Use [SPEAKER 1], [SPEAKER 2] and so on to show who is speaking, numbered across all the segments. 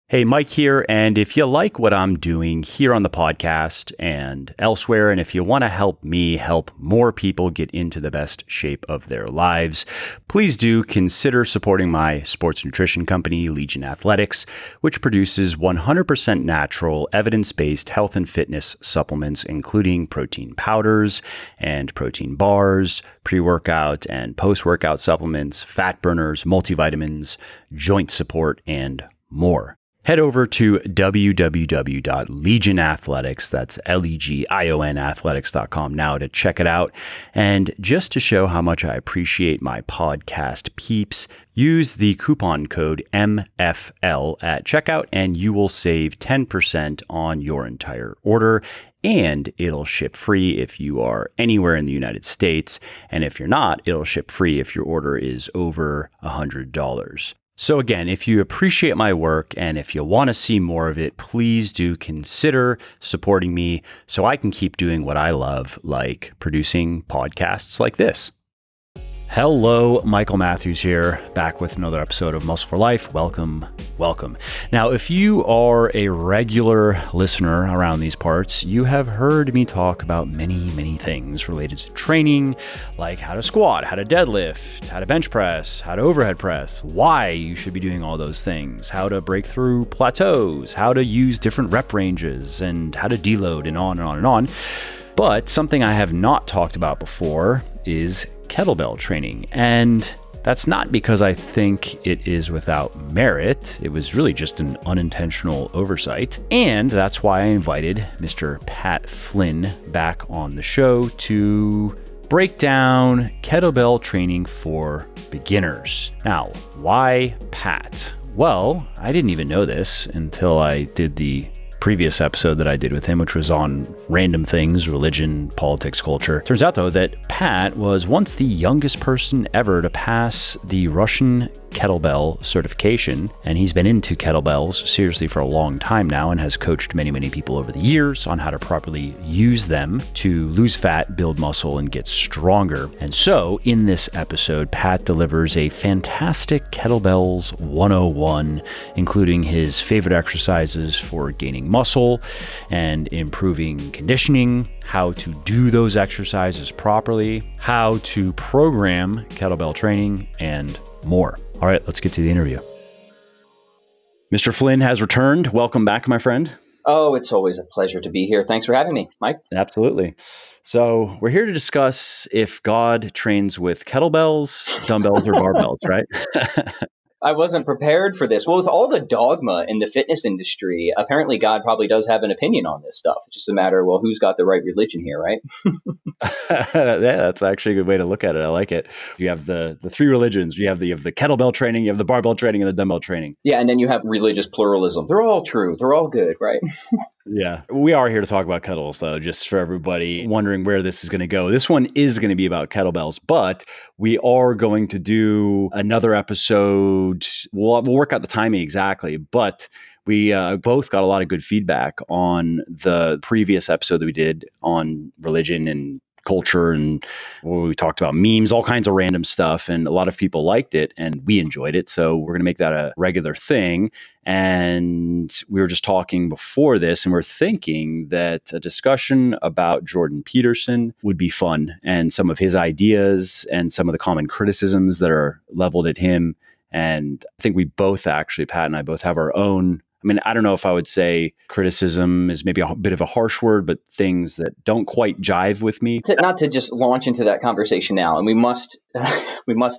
[SPEAKER 1] Hey, Mike here, and if you like what I'm doing here on the podcast and elsewhere, and if you want to help me help more people get into the best shape of their lives, please do consider supporting my sports nutrition company, Legion Athletics, which produces 100% natural, evidence-based health and fitness supplements, including protein powders and protein bars, pre-workout and post-workout supplements, fat burners, multivitamins, joint support, and more. Head over to www.legionathletics, that's Legion athletics.com now to check it out. And just to show how much I appreciate my podcast peeps, use the coupon code MFL at checkout and you will save 10% on your entire order. And it'll ship free if you are anywhere in the United States. And if you're not, it'll ship free if your order is over $100. So again, if you appreciate my work and if you want to see more of it, please do consider supporting me so I can keep doing what I love, like producing podcasts like this. Hello, Michael Matthews here, back with another episode of Muscle for Life. Welcome. Now, if you are a regular listener around these parts, you have heard me talk about many things related to training, like how to squat, how to deadlift, how to bench press, how to overhead press, why you should be doing all those things, how to break through plateaus, how to use different rep ranges, and how to deload, and on and on and on. But something I have not talked about before is kettlebell training. And that's not because I think it is without merit. It was really just an unintentional oversight. And that's why I invited Mr. Pat Flynn back on the show to break down kettlebell training for beginners. Now, why Pat? Well, I didn't even know this until I did the previous episode that I did with him, which was on random things, religion, politics, culture. Turns out, though, that Pat was once the youngest person ever to pass the Russian kettlebell certification, and he's been into kettlebells seriously for a long time now and has coached many people over the years on how to properly use them to lose fat, build muscle, and get stronger. And so, in this episode, Pat delivers a fantastic Kettlebells 101, including his favorite exercises for gaining muscle and improving conditioning, how to do those exercises properly, how to program kettlebell training, and more. All right, let's get to the interview. Mr. Flynn has returned. Welcome back, my friend.
[SPEAKER 2] Oh, it's always a pleasure to be here. Thanks for having me, Mike.
[SPEAKER 1] Absolutely. So we're here to discuss if God trains with kettlebells, dumbbells, or barbells, right?
[SPEAKER 2] I wasn't prepared for this. Well, with all the dogma in the fitness industry, apparently God probably does have an opinion on this stuff. It's just a matter of, well, who's got the right religion here, right?
[SPEAKER 1] Yeah, that's actually a good way to look at it. I like it. You have the three religions. You have the kettlebell training, you have the barbell training, and the dumbbell training.
[SPEAKER 2] Yeah, and then you have religious pluralism. They're all true. They're all good, right?
[SPEAKER 1] Yeah. We are here to talk about kettles, though, just for everybody wondering where this is going to go. This one is going to be about kettlebells, but we are going to do another episode. We'll work out the timing exactly, but we both got a lot of good feedback on the previous episode that we did on religion and culture, and we talked about memes, all kinds of random stuff, and a lot of people liked it and we enjoyed it. So we're going to make that a regular thing. And we were just talking before this and we're thinking that a discussion about Jordan Peterson would be fun, and some of his ideas and some of the common criticisms that are leveled at him. And I think we both actually, Pat and I both have our own, I mean, I don't know if I would say criticism is maybe a bit of a harsh word, but things that don't quite jive with me.
[SPEAKER 2] Not to just launch into that conversation now, and we must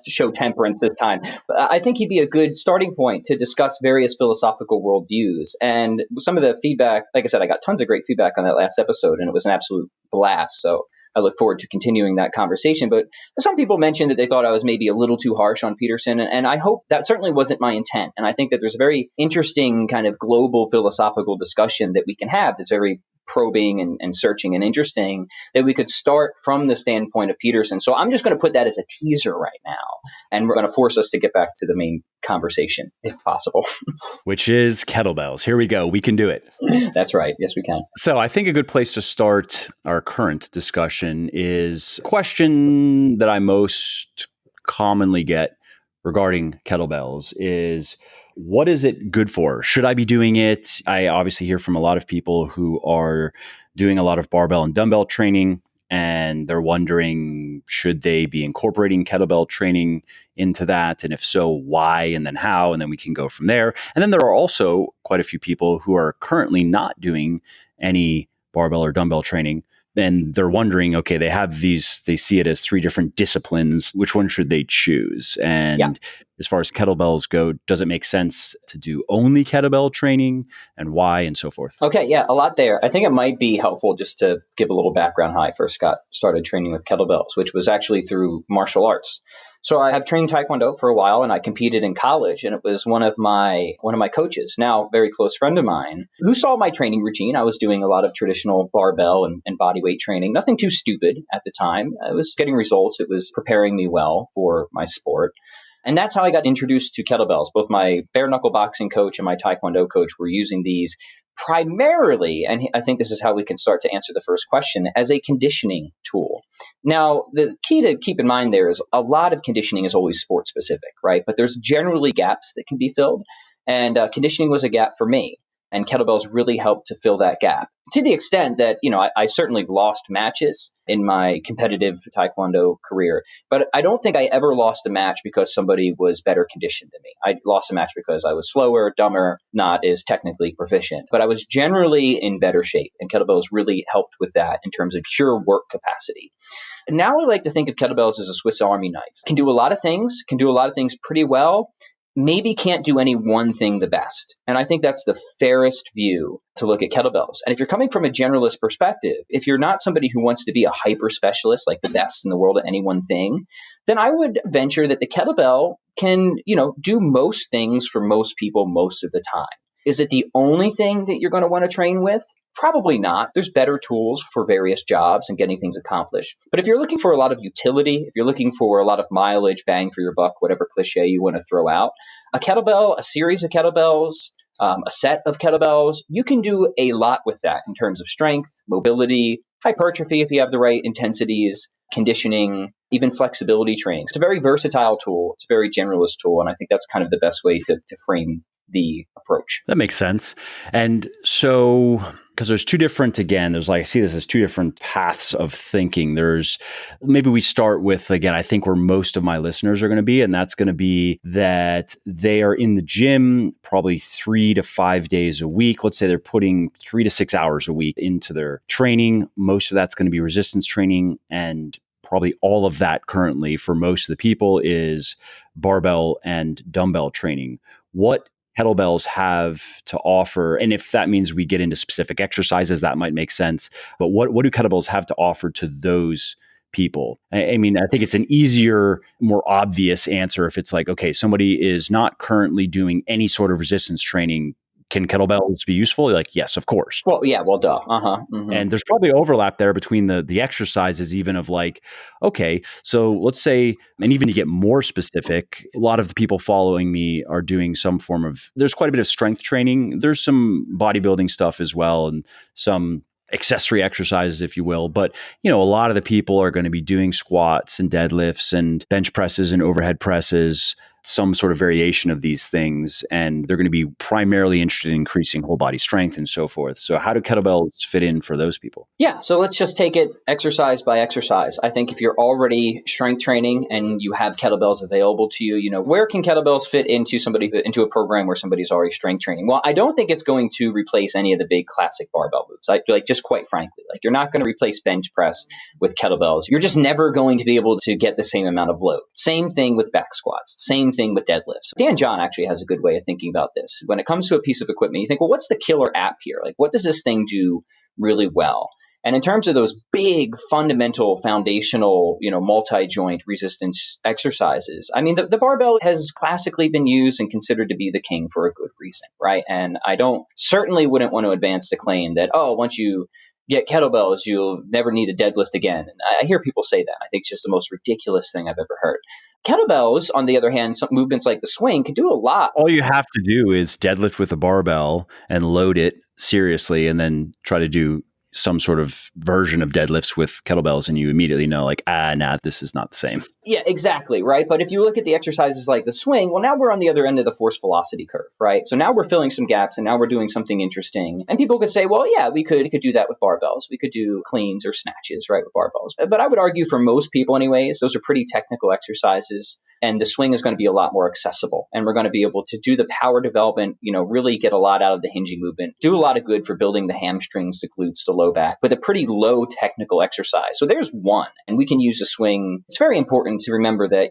[SPEAKER 2] show temperance this time. But I think he'd be a good starting point to discuss various philosophical worldviews. And some of the feedback, like I said, I got tons of great feedback on that last episode, and it was an absolute blast. So I look forward to continuing that conversation. But some people mentioned that they thought I was maybe a little too harsh on Peterson. And I hope that certainly wasn't my intent. And I think that there's a very interesting kind of global philosophical discussion that we can have that's very probing and searching and interesting, that we could start from the standpoint of Peterson. So I'm just going to put that as a teaser right now. And we're going to force us to get back to the main conversation, if possible.
[SPEAKER 1] Which is kettlebells. Here we go. We can do it.
[SPEAKER 2] That's right. Yes, we can.
[SPEAKER 1] So I think a good place to start our current discussion is a question that I most commonly get regarding kettlebells is, What is it good for? Should I be doing it? I obviously hear from a lot of people who are doing a lot of barbell and dumbbell training, and they're wondering, should they be incorporating kettlebell training into that? And if so, why? And then how? And then we can go from there. And then there are also quite a few people who are currently not doing any barbell or dumbbell training. And they're wondering, okay, they see it as three different disciplines. Which one should they choose?
[SPEAKER 2] Yeah.
[SPEAKER 1] And as far as kettlebells go, does it make sense to do only kettlebell training, and why, and so forth?
[SPEAKER 2] Okay, yeah, a lot there. I think it might be helpful just to give a little background how I first got started training with kettlebells, which was actually through martial arts. So I have trained Taekwondo for a while, and I competed in college, and it was one of my coaches, now very close friend of mine, who saw my training routine. I was doing a lot of traditional barbell and body weight training, nothing too stupid at the time. I was getting results. It was preparing me well for my sport. And that's how I got introduced to kettlebells. Both my bare knuckle boxing coach and my Taekwondo coach were using these primarily, and I think this is how we can start to answer the first question, as a conditioning tool. Now, the key to keep in mind there is a lot of conditioning is always sport specific, right? But there's generally gaps that can be filled. And conditioning was a gap for me. And kettlebells really helped to fill that gap to the extent that, I certainly lost matches in my competitive Taekwondo career, but I don't think I ever lost a match because somebody was better conditioned than me. I lost a match because I was slower, dumber, not as technically proficient, but I was generally in better shape, and kettlebells really helped with that in terms of pure work capacity. And now I like to think of kettlebells as a Swiss Army knife. Can do a lot of things, pretty well, maybe can't do any one thing the best. And I think that's the fairest view to look at kettlebells. And if you're coming from a generalist perspective, if you're not somebody who wants to be a hyper specialist, like the best in the world at any one thing, then I would venture that the kettlebell can, do most things for most people most of the time. Is it the only thing that you're going to want to train with? Probably not. There's better tools for various jobs and getting things accomplished. But if you're looking for a lot of utility, if you're looking for a lot of mileage, bang for your buck, whatever cliche you want to throw out, a kettlebell, a series of kettlebells, a set of kettlebells, you can do a lot with that in terms of strength, mobility, hypertrophy if you have the right intensities, conditioning, even flexibility training. It's a very versatile tool. It's a very generalist tool. And I think that's kind of the best way to frame the approach.
[SPEAKER 1] That makes sense. And so, because there's two different, again, I see this as two different paths of thinking. Maybe we start with, again, I think where most of my listeners are going to be, and that's going to be that they are in the gym probably 3 to 5 days a week. Let's say they're putting 3 to 6 hours a week into their training. Most of that's going to be resistance training, and probably all of that currently for most of the people is barbell and dumbbell training. What kettlebells have to offer? And if that means we get into specific exercises, that might make sense. But what do kettlebells have to offer to those people? I mean, I think it's an easier, more obvious answer if it's like, okay, somebody is not currently doing any sort of resistance training. Can kettlebells be useful? Like, yes, of course.
[SPEAKER 2] Well, yeah, well, duh. Mm-hmm.
[SPEAKER 1] And there's probably overlap there between the exercises, even of like, okay, so let's say, and even to get more specific, a lot of the people following me are doing some form of, there's quite a bit of strength training. There's some bodybuilding stuff as well, and some accessory exercises, if you will. But, a lot of the people are going to be doing squats and deadlifts and bench presses and overhead presses, some sort of variation of these things. And they're going to be primarily interested in increasing whole body strength and so forth. So how do kettlebells fit in for those people?
[SPEAKER 2] Yeah, so let's just take it exercise by exercise. I think if you're already strength training and you have kettlebells available to you, where can kettlebells fit into a program where somebody's already strength training? Well, I don't think it's going to replace any of the big classic barbell moves. Just quite frankly, you're not going to replace bench press with kettlebells. You're just never going to be able to get the same amount of load. Same thing with back squats. Same thing with deadlifts. Dan John actually has a good way of thinking about this. When it comes to a piece of equipment, you think, well, what's the killer app here? What does this thing do really well? And in terms of those big, fundamental, foundational, multi-joint resistance exercises, I mean, the barbell has classically been used and considered to be the king for a good reason, right? And I certainly wouldn't want to advance the claim that, once you get kettlebells, you'll never need a deadlift again. And I hear people say that. I think it's just the most ridiculous thing I've ever heard. Kettlebells, on the other hand, some movements like the swing can do a lot.
[SPEAKER 1] All you have to do is deadlift with a barbell and load it seriously, and then try to do some sort of version of deadlifts with kettlebells and you immediately know like, nah, this is not the same.
[SPEAKER 2] Yeah, exactly, right? But if you look at the exercises like the swing, well, now we're on the other end of the force velocity curve, right? So now we're filling some gaps and now we're doing something interesting. And people could say, well, yeah, we could do that with barbells. We could do cleans or snatches, right, with barbells. But I would argue for most people anyways, those are pretty technical exercises. And the swing is going to be a lot more accessible. And we're going to be able to do the power development, really get a lot out of the hinging movement, do a lot of good for building the hamstrings, the glutes, the low back, with a pretty low technical exercise. So there's one. And we can use a swing. It's very important to remember that,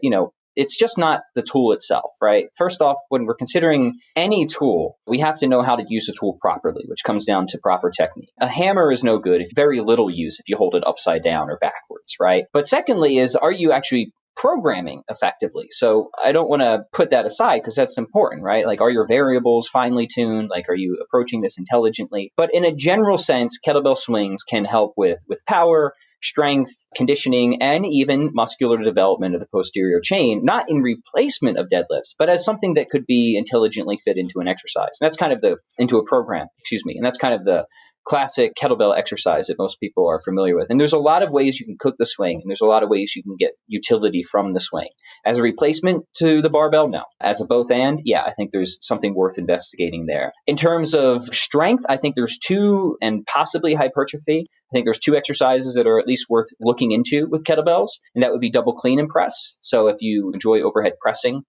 [SPEAKER 2] it's just not the tool itself, right? First off, when we're considering any tool, we have to know how to use the tool properly, which comes down to proper technique. A hammer is no good if very little use if you hold it upside down or backwards, right? But secondly is, are you actually programming effectively? So I don't want to put that aside because that's important, right? Like, are your variables finely tuned? Like, are you approaching this intelligently? But in a general sense, kettlebell swings can help with power, strength, conditioning, and even muscular development of the posterior chain, not in replacement of deadlifts, but as something that could be intelligently fit into an exercise. And that's kind of into a program, and that's kind of the classic kettlebell exercise that most people are familiar with. And there's a lot of ways you can cook the swing, and there's a lot of ways you can get utility from the swing. As a replacement to the barbell, no. As a both and, yeah, I think there's something worth investigating there. In terms of strength, I think there's two, and possibly hypertrophy. I think there's two exercises that are at least worth looking into with kettlebells, and that would be double clean and press. So if you enjoy overhead pressing,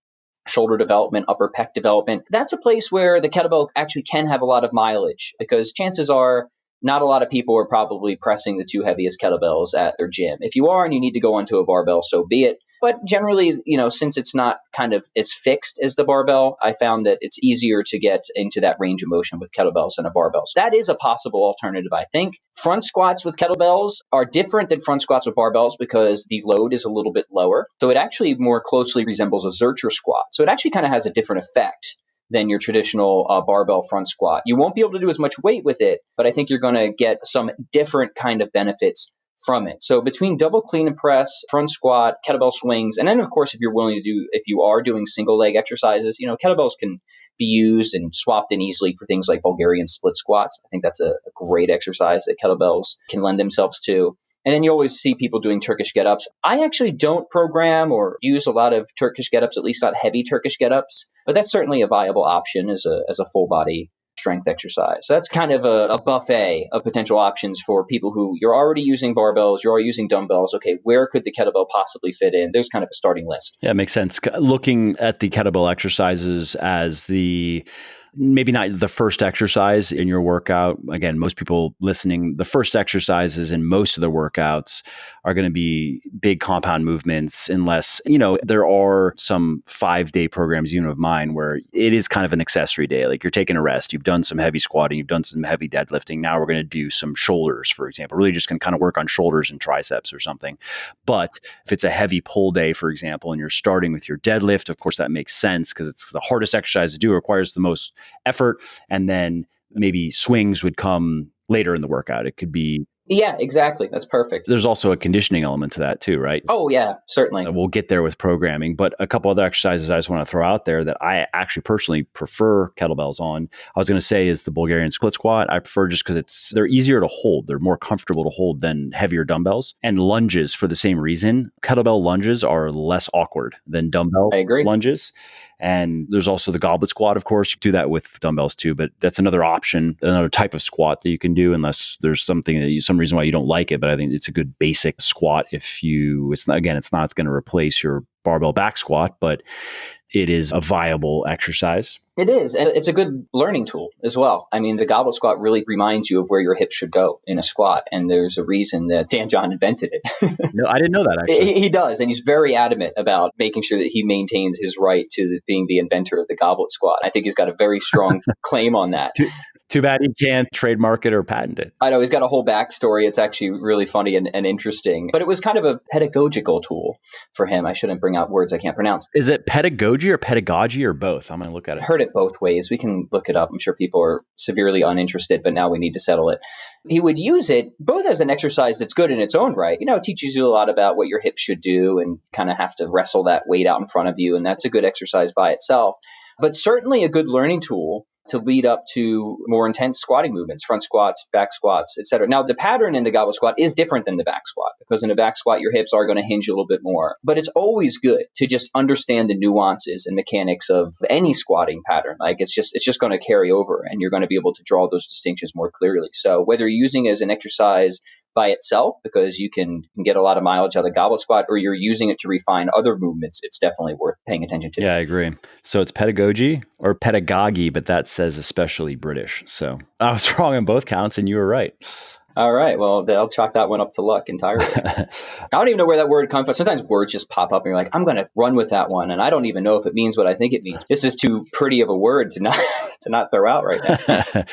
[SPEAKER 2] shoulder development, upper pec development, that's a place where the kettlebell actually can have a lot of mileage, because chances are not a lot of people are probably pressing the two heaviest kettlebells at their gym. If you are and you need to go onto a barbell, so be it. But generally, since it's not kind of as fixed as the barbell, I found that it's easier to get into that range of motion with kettlebells than a barbell. So that is a possible alternative, I think. Front squats with kettlebells are different than front squats with barbells because the load is a little bit lower. So it actually more closely resembles a Zercher squat. So it actually kind of has a different effect than your traditional barbell front squat. You won't be able to do as much weight with it, but I think you're going to get some different kind of benefits from it. So between double clean and press, front squat, kettlebell swings, and then of course, if you are doing single leg exercises, kettlebells can be used and swapped in easily for things like Bulgarian split squats. I think that's a great exercise that kettlebells can lend themselves to. And then you always see people doing Turkish get-ups. I actually don't program or use a lot of Turkish get-ups, at least not heavy Turkish get-ups, but that's certainly a viable option as a full body strength exercise. So that's kind of a buffet of potential options for people who you're already using barbells, you're already using dumbbells. Okay, where could the kettlebell possibly fit in? There's kind of a starting list.
[SPEAKER 1] Yeah, it makes sense. Looking at the kettlebell exercises as maybe not the first exercise in your workout. Again, most people listening, the first exercises in most of the workouts are going to be big compound movements, unless, there are some 5-day programs, of mine, where it is kind of an accessory day. Like, you're taking a rest, you've done some heavy squatting, you've done some heavy deadlifting. Now we're going to do some shoulders, for example, really just going to kind of work on shoulders and triceps or something. But if it's a heavy pull day, for example, and you're starting with your deadlift, of course, that makes sense because it's the hardest exercise to do, requires the most effort. And then maybe swings would come later in the workout. It could be.
[SPEAKER 2] Yeah, exactly. That's perfect.
[SPEAKER 1] There's also a conditioning element to that too, right?
[SPEAKER 2] Oh, yeah, certainly.
[SPEAKER 1] We'll get there with programming, but a couple other exercises I just want to throw out there that I actually personally prefer kettlebells on. I was going to say is the Bulgarian split squat. I prefer just because they're easier to hold. They're more comfortable to hold than heavier dumbbells. And lunges for the same reason. Kettlebell lunges are less awkward than dumbbell lunges. And there's also the goblet squat, of course. You can do that with dumbbells too, but that's another option, another type of squat that you can do unless there's some reason why you don't like it. But I think it's a good basic squat it's not going to replace your barbell back squat, but it is a viable exercise.
[SPEAKER 2] It is. And it's a good learning tool as well. I mean, the goblet squat really reminds you of where your hips should go in a squat. And there's a reason that Dan John invented it.
[SPEAKER 1] No, I didn't know that, actually.
[SPEAKER 2] He does. And he's very adamant about making sure that he maintains his right to being the inventor of the goblet squat. I think he's got a very strong claim on that.
[SPEAKER 1] Too bad he can't trademark it or patent it.
[SPEAKER 2] I know, he's got a whole backstory. It's actually really funny and interesting. But it was kind of a pedagogical tool for him. I shouldn't bring out words I can't pronounce.
[SPEAKER 1] Is it pedagogy or both? I'm going to look at it.
[SPEAKER 2] I've heard it both ways. We can look it up. I'm sure people are severely uninterested, but now we need to settle it. He would use it both as an exercise that's good in its own right. It teaches you a lot about what your hips should do and kind of have to wrestle that weight out in front of you. And that's a good exercise by itself. But certainly a good learning tool to lead up to more intense squatting movements, front squats, back squats, etc. Now, the pattern in the goblet squat is different than the back squat, because in the back squat, your hips are going to hinge a little bit more. But it's always good to just understand the nuances and mechanics of any squatting pattern. Like it's just going to carry over, and you're going to be able to draw those distinctions more clearly. So whether you're using it as an exercise by itself, because you can get a lot of mileage out of the goblet squat, or you're using it to refine other movements, it's definitely worth paying attention to.
[SPEAKER 1] Yeah, I agree. So it's pedagogy or pedagogy, but that says especially British. So I was wrong on both counts and you were right.
[SPEAKER 2] All right. Well, I'll chalk that one up to luck entirely. I don't even know where that word comes from. Sometimes words just pop up and you're like, I'm going to run with that one. And I don't even know if it means what I think it means. This is too pretty of a word to not throw out right now.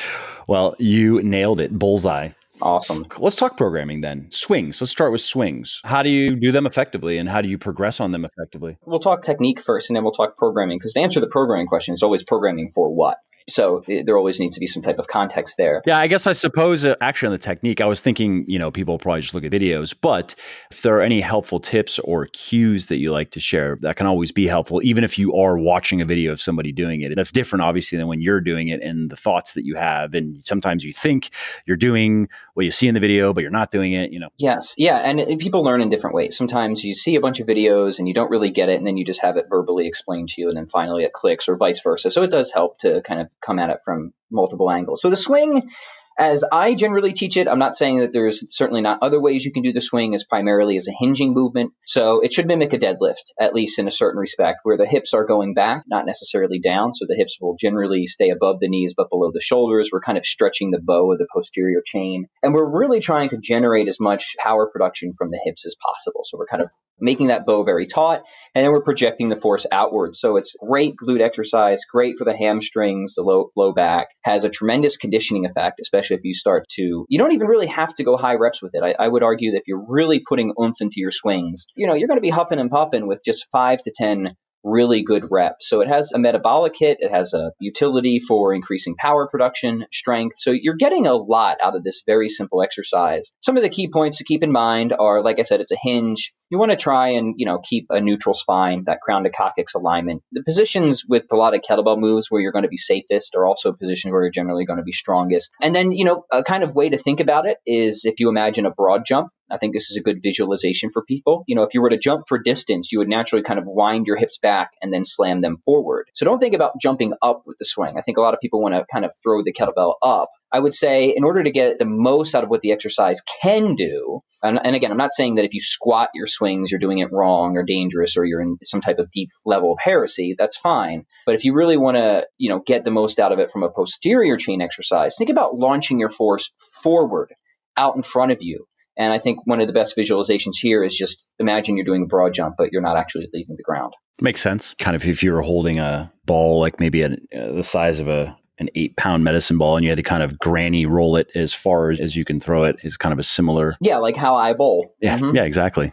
[SPEAKER 1] Well, you nailed it. Bullseye.
[SPEAKER 2] Awesome.
[SPEAKER 1] Let's talk programming then. Swings. Let's start with swings. How do you do them effectively and how do you progress on them effectively?
[SPEAKER 2] We'll talk technique first and then we'll talk programming, because the answer to the programming question is always programming for what? So there always needs to be some type of context there.
[SPEAKER 1] Yeah, I guess I suppose actually on the technique, I was thinking, people probably just look at videos, but if there are any helpful tips or cues that you like to share, that can always be helpful, even if you are watching a video of somebody doing it. That's different, obviously, than when you're doing it and the thoughts that you have. And sometimes you think you're doing what you see in the video, but you're not doing it,
[SPEAKER 2] Yes. Yeah. And people learn in different ways. Sometimes you see a bunch of videos and you don't really get it, and then you just have it verbally explained to you, and then finally it clicks, or vice versa. So it does help to kind of come at it from multiple angles. So the swing, as I generally teach it, I'm not saying that there's certainly not other ways you can do the swing, as primarily as a hinging movement. So it should mimic a deadlift, at least in a certain respect, where the hips are going back, not necessarily down. So the hips will generally stay above the knees, but below the shoulders. We're kind of stretching the bow of the posterior chain. And we're really trying to generate as much power production from the hips as possible. So we're kind of making that bow very taut, and then we're projecting the force outward. So it's great glute exercise, great for the hamstrings, the low back, has a tremendous conditioning effect, especially if you start to, you don't even really have to go high reps with it. I would argue that if you're really putting oomph into your swings, you're going to be huffing and puffing with just 5 to 10 really good reps. So it has a metabolic hit. It has a utility for increasing power production, strength. So you're getting a lot out of this very simple exercise. Some of the key points to keep in mind are, like I said, it's a hinge. You want to try and, keep a neutral spine, that crown to coccyx alignment. The positions with a lot of kettlebell moves where you're going to be safest are also positions where you're generally going to be strongest. And then, a kind of way to think about it is if you imagine a broad jump. I think this is a good visualization for people. If you were to jump for distance, you would naturally kind of wind your hips back and then slam them forward. So don't think about jumping up with the swing. I think a lot of people want to kind of throw the kettlebell up. I would say in order to get the most out of what the exercise can do, and again, I'm not saying that if you squat your swings, you're doing it wrong or dangerous, or you're in some type of deep level of heresy, that's fine. But if you really want to, get the most out of it from a posterior chain exercise, think about launching your force forward out in front of you. And I think one of the best visualizations here is just imagine you're doing a broad jump, but you're not actually leaving the ground.
[SPEAKER 1] Makes sense. Kind of if you were holding a ball, like maybe the size of an 8-pound medicine ball, and you had to kind of granny roll it as far as you can throw it, is kind of a similar.
[SPEAKER 2] Yeah, like how I bowl.
[SPEAKER 1] Yeah, yeah, exactly.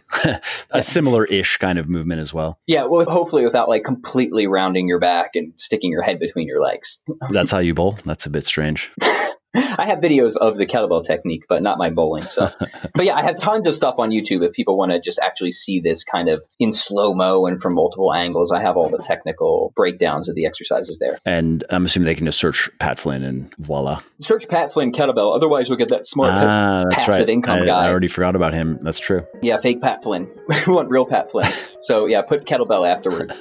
[SPEAKER 1] A similar-ish kind of movement as well.
[SPEAKER 2] Yeah, well, hopefully without like completely rounding your back and sticking your head between your legs.
[SPEAKER 1] That's how you bowl? That's a bit strange.
[SPEAKER 2] I have videos of the kettlebell technique, but not my bowling. So, but yeah, I have tons of stuff on YouTube if people want to just actually see this kind of in slow-mo and from multiple angles. I have all the technical breakdowns of the exercises there.
[SPEAKER 1] And I'm assuming they can just search Pat Flynn and voila.
[SPEAKER 2] Search Pat Flynn kettlebell. Otherwise, you'll get that smart passive income guy.
[SPEAKER 1] I already forgot about him. That's true.
[SPEAKER 2] Yeah, fake Pat Flynn. We want real Pat Flynn. So yeah, put kettlebell afterwards.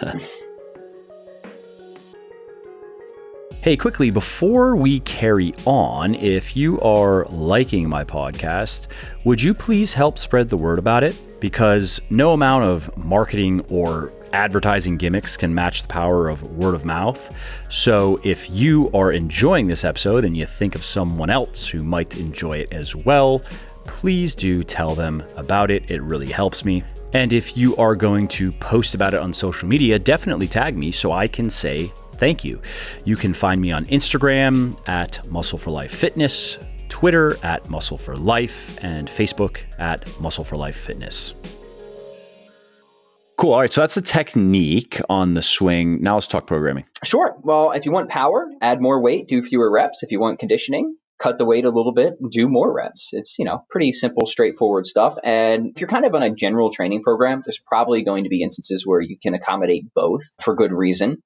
[SPEAKER 1] Hey, quickly, before we carry on, if you are liking my podcast, would you please help spread the word about it? Because no amount of marketing or advertising gimmicks can match the power of word of mouth. So if you are enjoying this episode and you think of someone else who might enjoy it as well, please do tell them about it. It really helps me. And if you are going to post about it on social media, definitely tag me so I can say thank you. You can find me on Instagram at Muscle for Life Fitness, Twitter at Muscle for Life, and Facebook at Muscle for Life Fitness. Cool. All right. So that's the technique on the swing. Now let's talk programming.
[SPEAKER 2] Sure. Well, if you want power, add more weight, do fewer reps. If you want conditioning, cut the weight a little bit, do more reps. It's, pretty simple, straightforward stuff. And if you're kind of on a general training program, there's probably going to be instances where you can accommodate both for good reason.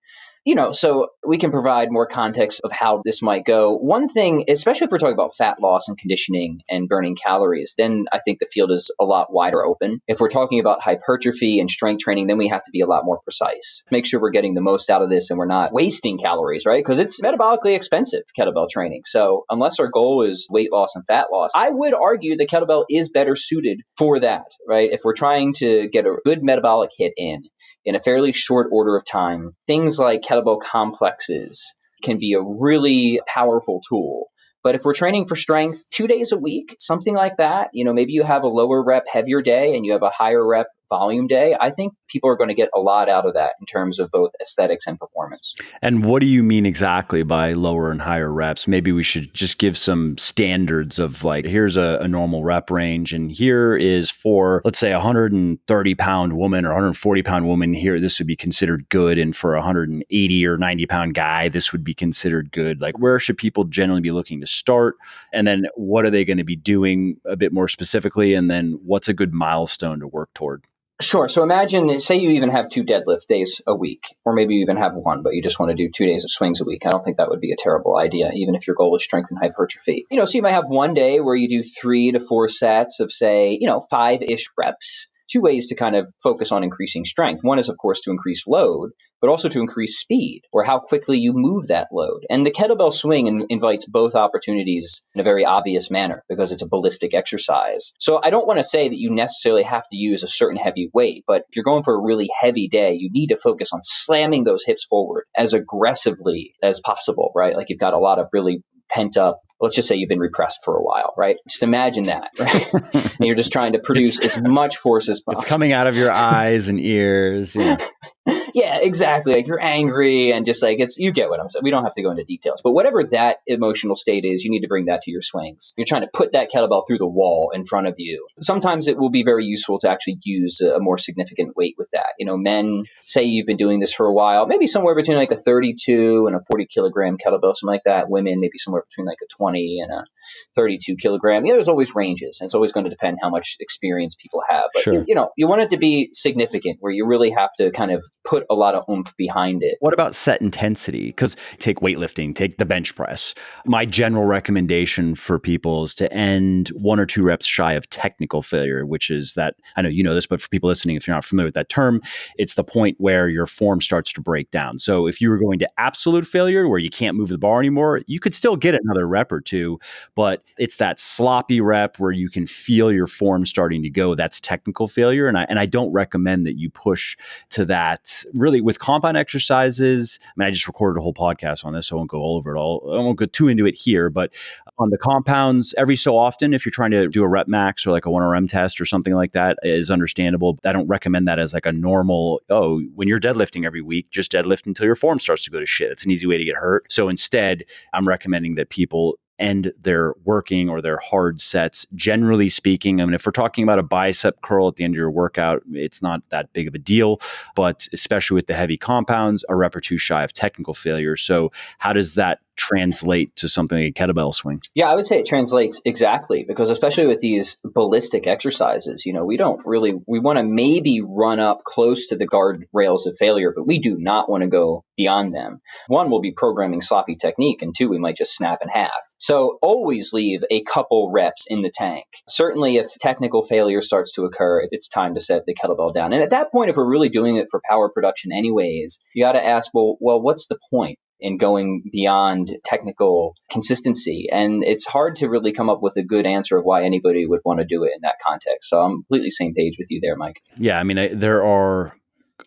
[SPEAKER 2] So we can provide more context of how this might go. One thing, especially if we're talking about fat loss and conditioning and burning calories, then I think the field is a lot wider open. If we're talking about hypertrophy and strength training, then we have to be a lot more precise. Make sure we're getting the most out of this and we're not wasting calories, right? Because it's metabolically expensive, kettlebell training. So unless our goal is weight loss and fat loss, I would argue the kettlebell is better suited for that, right? If we're trying to get a good metabolic hit in a fairly short order of time, things like kettlebell complexes can be a really powerful tool. But if we're training for strength 2 days a week, something like that, maybe you have a lower rep, heavier day and you have a higher rep volume day, I think people are going to get a lot out of that in terms of both aesthetics and performance.
[SPEAKER 1] And what do you mean exactly by lower and higher reps? Maybe we should just give some standards of like, here's a normal rep range. And here is for, let's say, a 130-pound woman or 140-pound woman here, this would be considered good. And for a 180 or 90-pound guy, this would be considered good. Like, where should people generally be looking to start? And then what are they going to be doing a bit more specifically? And then what's a good milestone to work toward?
[SPEAKER 2] Sure. So imagine, say you even have 2 deadlift days a week, or maybe you even have one, but you just want to do 2 days of swings a week. I don't think that would be a terrible idea, even if your goal is strength and hypertrophy. So you might have one day where you do 3 to 4 sets of, say, 5-ish reps. 2 ways to kind of focus on increasing strength. One is, of course, to increase load, but also to increase speed or how quickly you move that load. And the kettlebell swing invites both opportunities in a very obvious manner because it's a ballistic exercise. So I don't want to say that you necessarily have to use a certain heavy weight, but if you're going for a really heavy day, you need to focus on slamming those hips forward as aggressively as possible, right? Like you've got a lot of really pent up, let's just say you've been repressed for a while, right? Just imagine that, right? And you're just trying to produce as much force as possible.
[SPEAKER 1] It's coming out of your eyes and ears. Yeah.
[SPEAKER 2] Yeah, exactly. Like you're angry and just like you get what I'm saying. We don't have to go into details, but whatever that emotional state is, you need to bring that to your swings. You're trying to put that kettlebell through the wall in front of you. Sometimes it will be very useful to actually use a more significant weight with that. Men, say you've been doing this for a while, maybe somewhere between like a 32 and a 40 kilogram kettlebell, something like that. Women, maybe somewhere between like a 20 and a 32 kilogram. There's always ranges, and it's always going to depend how much experience people have. But
[SPEAKER 1] Sure.
[SPEAKER 2] you want it to be significant, where you really have to kind of put a lot of oomph behind it.
[SPEAKER 1] What about set intensity? Because take weightlifting, take the bench press. My general recommendation for people is to end 1 or 2 reps shy of technical failure, which is that, I know you know this, but for people listening, if you're not familiar with that term, it's the point where your form starts to break down. So if you were going to absolute failure where you can't move the bar anymore, you could still get another rep or two, but it's that sloppy rep where you can feel your form starting to go. That's technical failure. And I don't recommend that you push to that. Really, with compound exercises, I mean, I just recorded a whole podcast on this, so I won't go all over it all. I won't go too into it here, but on the compounds, every so often, if you're trying to do a rep max or like a 1RM test or something like that, is understandable. I don't recommend that as like a normal, when you're deadlifting every week, just deadlift until your form starts to go to shit. It's an easy way to get hurt. So instead, I'm recommending that people end their working or their hard sets. Generally speaking, I mean, if we're talking about a bicep curl at the end of your workout, it's not that big of a deal, but especially with the heavy compounds, a rep or two shy of technical failure. So how does that translate to something like a kettlebell swing?
[SPEAKER 2] Yeah, I would say it translates exactly, because especially with these ballistic exercises, we want to maybe run up close to the guardrails of failure, but we do not want to go beyond them. 1, we'll be programming sloppy technique, and 2, we might just snap in half. So always leave a couple reps in the tank. Certainly if technical failure starts to occur, it's time to set the kettlebell down. And at that point, if we're really doing it for power production anyways, you got to ask, well, what's the point in going beyond technical consistency? And it's hard to really come up with a good answer of why anybody would want to do it in that context. So I'm completely same page with you there, Mike.
[SPEAKER 1] Yeah, I mean, there are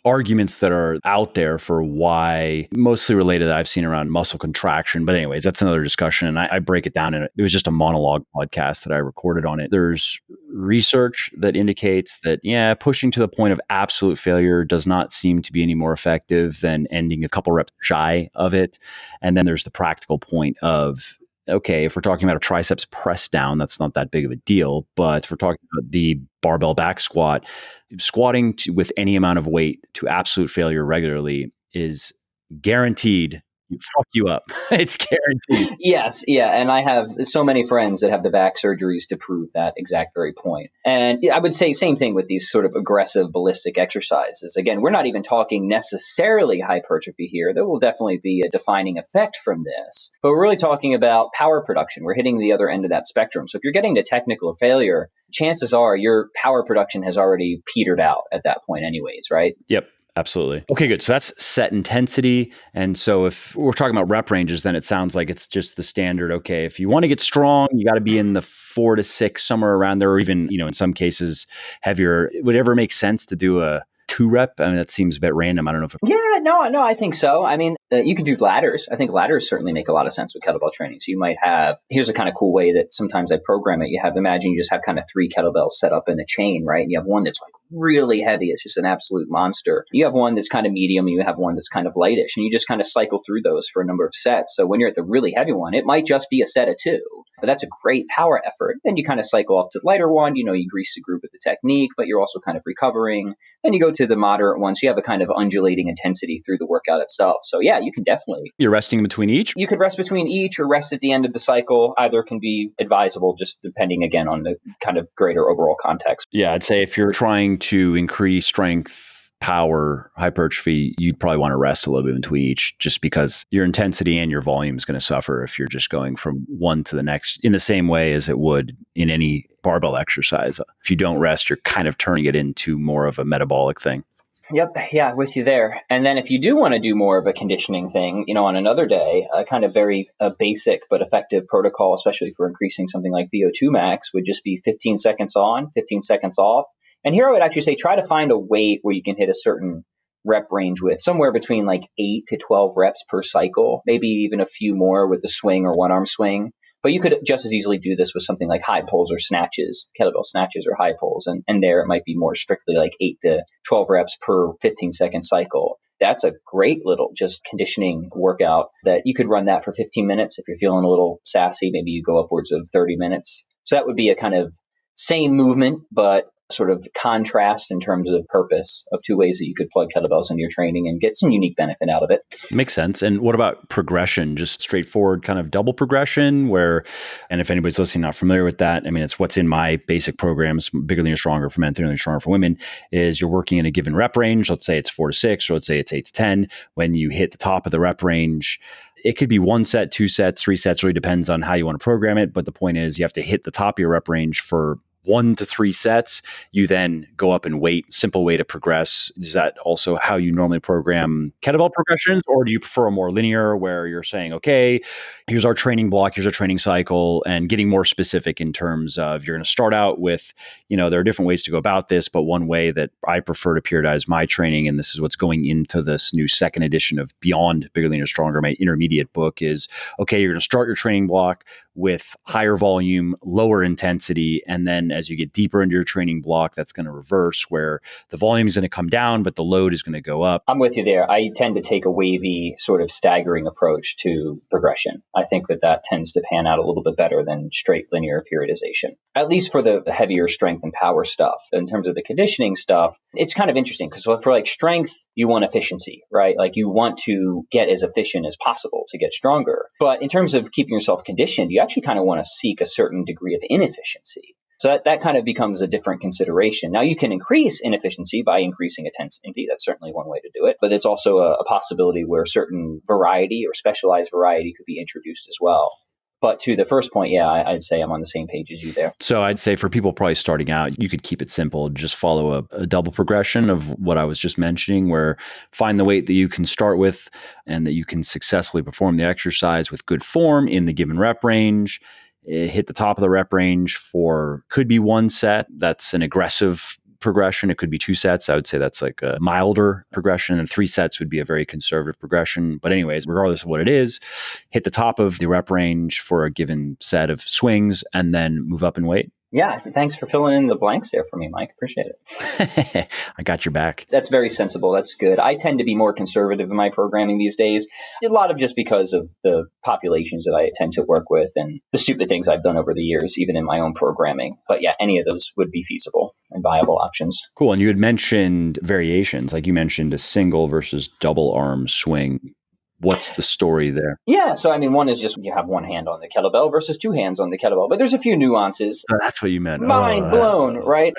[SPEAKER 1] arguments that are out there for why, mostly related that I've seen around muscle contraction. But anyways, that's another discussion. And I break it down in it. It was just a monologue podcast that I recorded on it. There's research that indicates that, pushing to the point of absolute failure does not seem to be any more effective than ending a couple reps shy of it. And then there's the practical point of, okay, if we're talking about a triceps press down, that's not that big of a deal. But if we're talking about the barbell back squat, with any amount of weight to absolute failure regularly is guaranteed fuck you up. It's guaranteed.
[SPEAKER 2] Yes, yeah, and I have so many friends that have the back surgeries to prove that exact very point. And I would say same thing with these sort of aggressive ballistic exercises. Again, we're not even talking necessarily hypertrophy here. There will definitely be a defining effect from this, but we're really talking about power production. We're hitting the other end of that spectrum. So if you're getting to technical failure, chances are your power production has already petered out at that point anyways, right?
[SPEAKER 1] Yep. Absolutely. Okay, good. So that's set intensity. And so if we're talking about rep ranges, then it sounds like it's just the standard. Okay, if you want to get strong, you got to be in the 4 to 6, somewhere around there, or even, in some cases, heavier. Would it ever make sense to do a 2 rep? I mean, that seems a bit random. I don't know if
[SPEAKER 2] Yeah, no, I think so. I mean, you could do ladders. I think ladders certainly make a lot of sense with kettlebell training. So you might have, here's a kind of cool way that sometimes I program it. Imagine you just have kind of 3 kettlebells set up in a chain, right? And you have one that's like really heavy. It's just an absolute monster. You have one that's kind of medium, and you have one that's kind of lightish, and you just kind of cycle through those for a number of sets. So when you're at the really heavy one, it might just be a set of 2, but that's a great power effort. Then you kind of cycle off to the lighter one. You grease the group with the technique, but you're also kind of recovering. Then you go to the moderate one. So you have a kind of undulating intensity through the workout itself. So yeah, you can definitely.
[SPEAKER 1] you're resting between each.
[SPEAKER 2] You could rest between each or rest at the end of the cycle. Either can be advisable, just depending again on the kind of greater overall context.
[SPEAKER 1] Yeah, I'd say if you're trying to increase strength, power, hypertrophy, you'd probably want to rest a little bit between each, just because your intensity and your volume is going to suffer if you're just going from one to the next in the same way as it would in any barbell exercise. If you don't rest, you're kind of turning it into more of a metabolic thing.
[SPEAKER 2] Yep. Yeah, with you there. And then if you do want to do more of a conditioning thing, on another day, a kind of very basic but effective protocol, especially for increasing something like VO2 max, would just be 15 seconds on, 15 seconds off. And here I would actually say try to find a weight where you can hit a certain rep range with somewhere between like 8 to 12 reps per cycle, maybe even a few more with the swing or one arm swing. But you could just as easily do this with something like high pulls or snatches, kettlebell snatches or high pulls. And there it might be more strictly like 8 to 12 reps per 15-second cycle. That's a great little just conditioning workout that you could run that for 15 minutes. If you're feeling a little sassy, maybe you go upwards of 30 minutes. So that would be a kind of same movement, but sort of contrast in terms of purpose of 2 ways that you could plug kettlebells into your training and get some unique benefit out of it.
[SPEAKER 1] Makes sense. And what about progression? Just straightforward kind of double progression where, and if anybody's listening not familiar with that, I mean, it's what's in my basic programs, Bigger Leaner Stronger for men, Thinner Leaner Stronger for women, is you're working in a given rep range. Let's say it's 4 to 6, or let's say it's 8 to 10. When you hit the top of the rep range, it could be 1 set, 2 sets, 3 sets, really depends on how you want to program it. But the point is you have to hit the top of your rep range for 1 to 3 sets. You then go up and wait. Simple way to progress. Is that also how you normally program kettlebell progressions, or do you prefer a more linear where you're saying, okay, here's our training block, here's our training cycle, and getting more specific in terms of you're going to start out with, there are different ways to go about this, but one way that I prefer to periodize my training, and this is what's going into this new second edition of Beyond Bigger, Leaner, Stronger, my intermediate book, is, okay, you're going to start your training block with higher volume, lower intensity, and then as you get deeper into your training block, that's going to reverse where the volume is going to come down, but the load is going to go up.
[SPEAKER 2] I'm with you there. I tend to take a wavy sort of staggering approach to progression. I think that tends to pan out a little bit better than straight linear periodization, at least for the heavier strength and power stuff. In terms of the conditioning stuff, it's kind of interesting because for like strength, you want efficiency, right? Like you want to get as efficient as possible to get stronger. But in terms of keeping yourself conditioned, you actually kind of want to seek a certain degree of inefficiency. So that kind of becomes a different consideration. Now, you can increase inefficiency by increasing intensity. That's certainly one way to do it. But it's also a possibility where certain variety or specialized variety could be introduced as well. But to the first point, yeah, I'd say I'm on the same page as you there.
[SPEAKER 1] So I'd say for people probably starting out, you could keep it simple. Just follow a double progression of what I was just mentioning, where find the weight that you can start with and that you can successfully perform the exercise with good form in the given rep range. Hit the top of the rep range for, could be 1 set. That's an aggressive progression. It could be 2 sets. I would say that's like a milder progression, and 3 sets would be a very conservative progression. But anyways, regardless of what it is, hit the top of the rep range for a given set of swings and then move up in weight.
[SPEAKER 2] Yeah, thanks for filling in the blanks there for me, Mike. Appreciate it.
[SPEAKER 1] I got your back.
[SPEAKER 2] That's very sensible. That's good. I tend to be more conservative in my programming these days. A lot of just because of the populations that I tend to work with and the stupid things I've done over the years, even in my own programming. But yeah, any of those would be feasible and viable options.
[SPEAKER 1] Cool. And you had mentioned variations, like you mentioned a single versus double arm swing. What's the story there?
[SPEAKER 2] Yeah. So, I mean, one is just you have one hand on the kettlebell versus two hands on the kettlebell, but there's a few nuances.
[SPEAKER 1] Oh, that's what you meant.
[SPEAKER 2] Mind blown, right?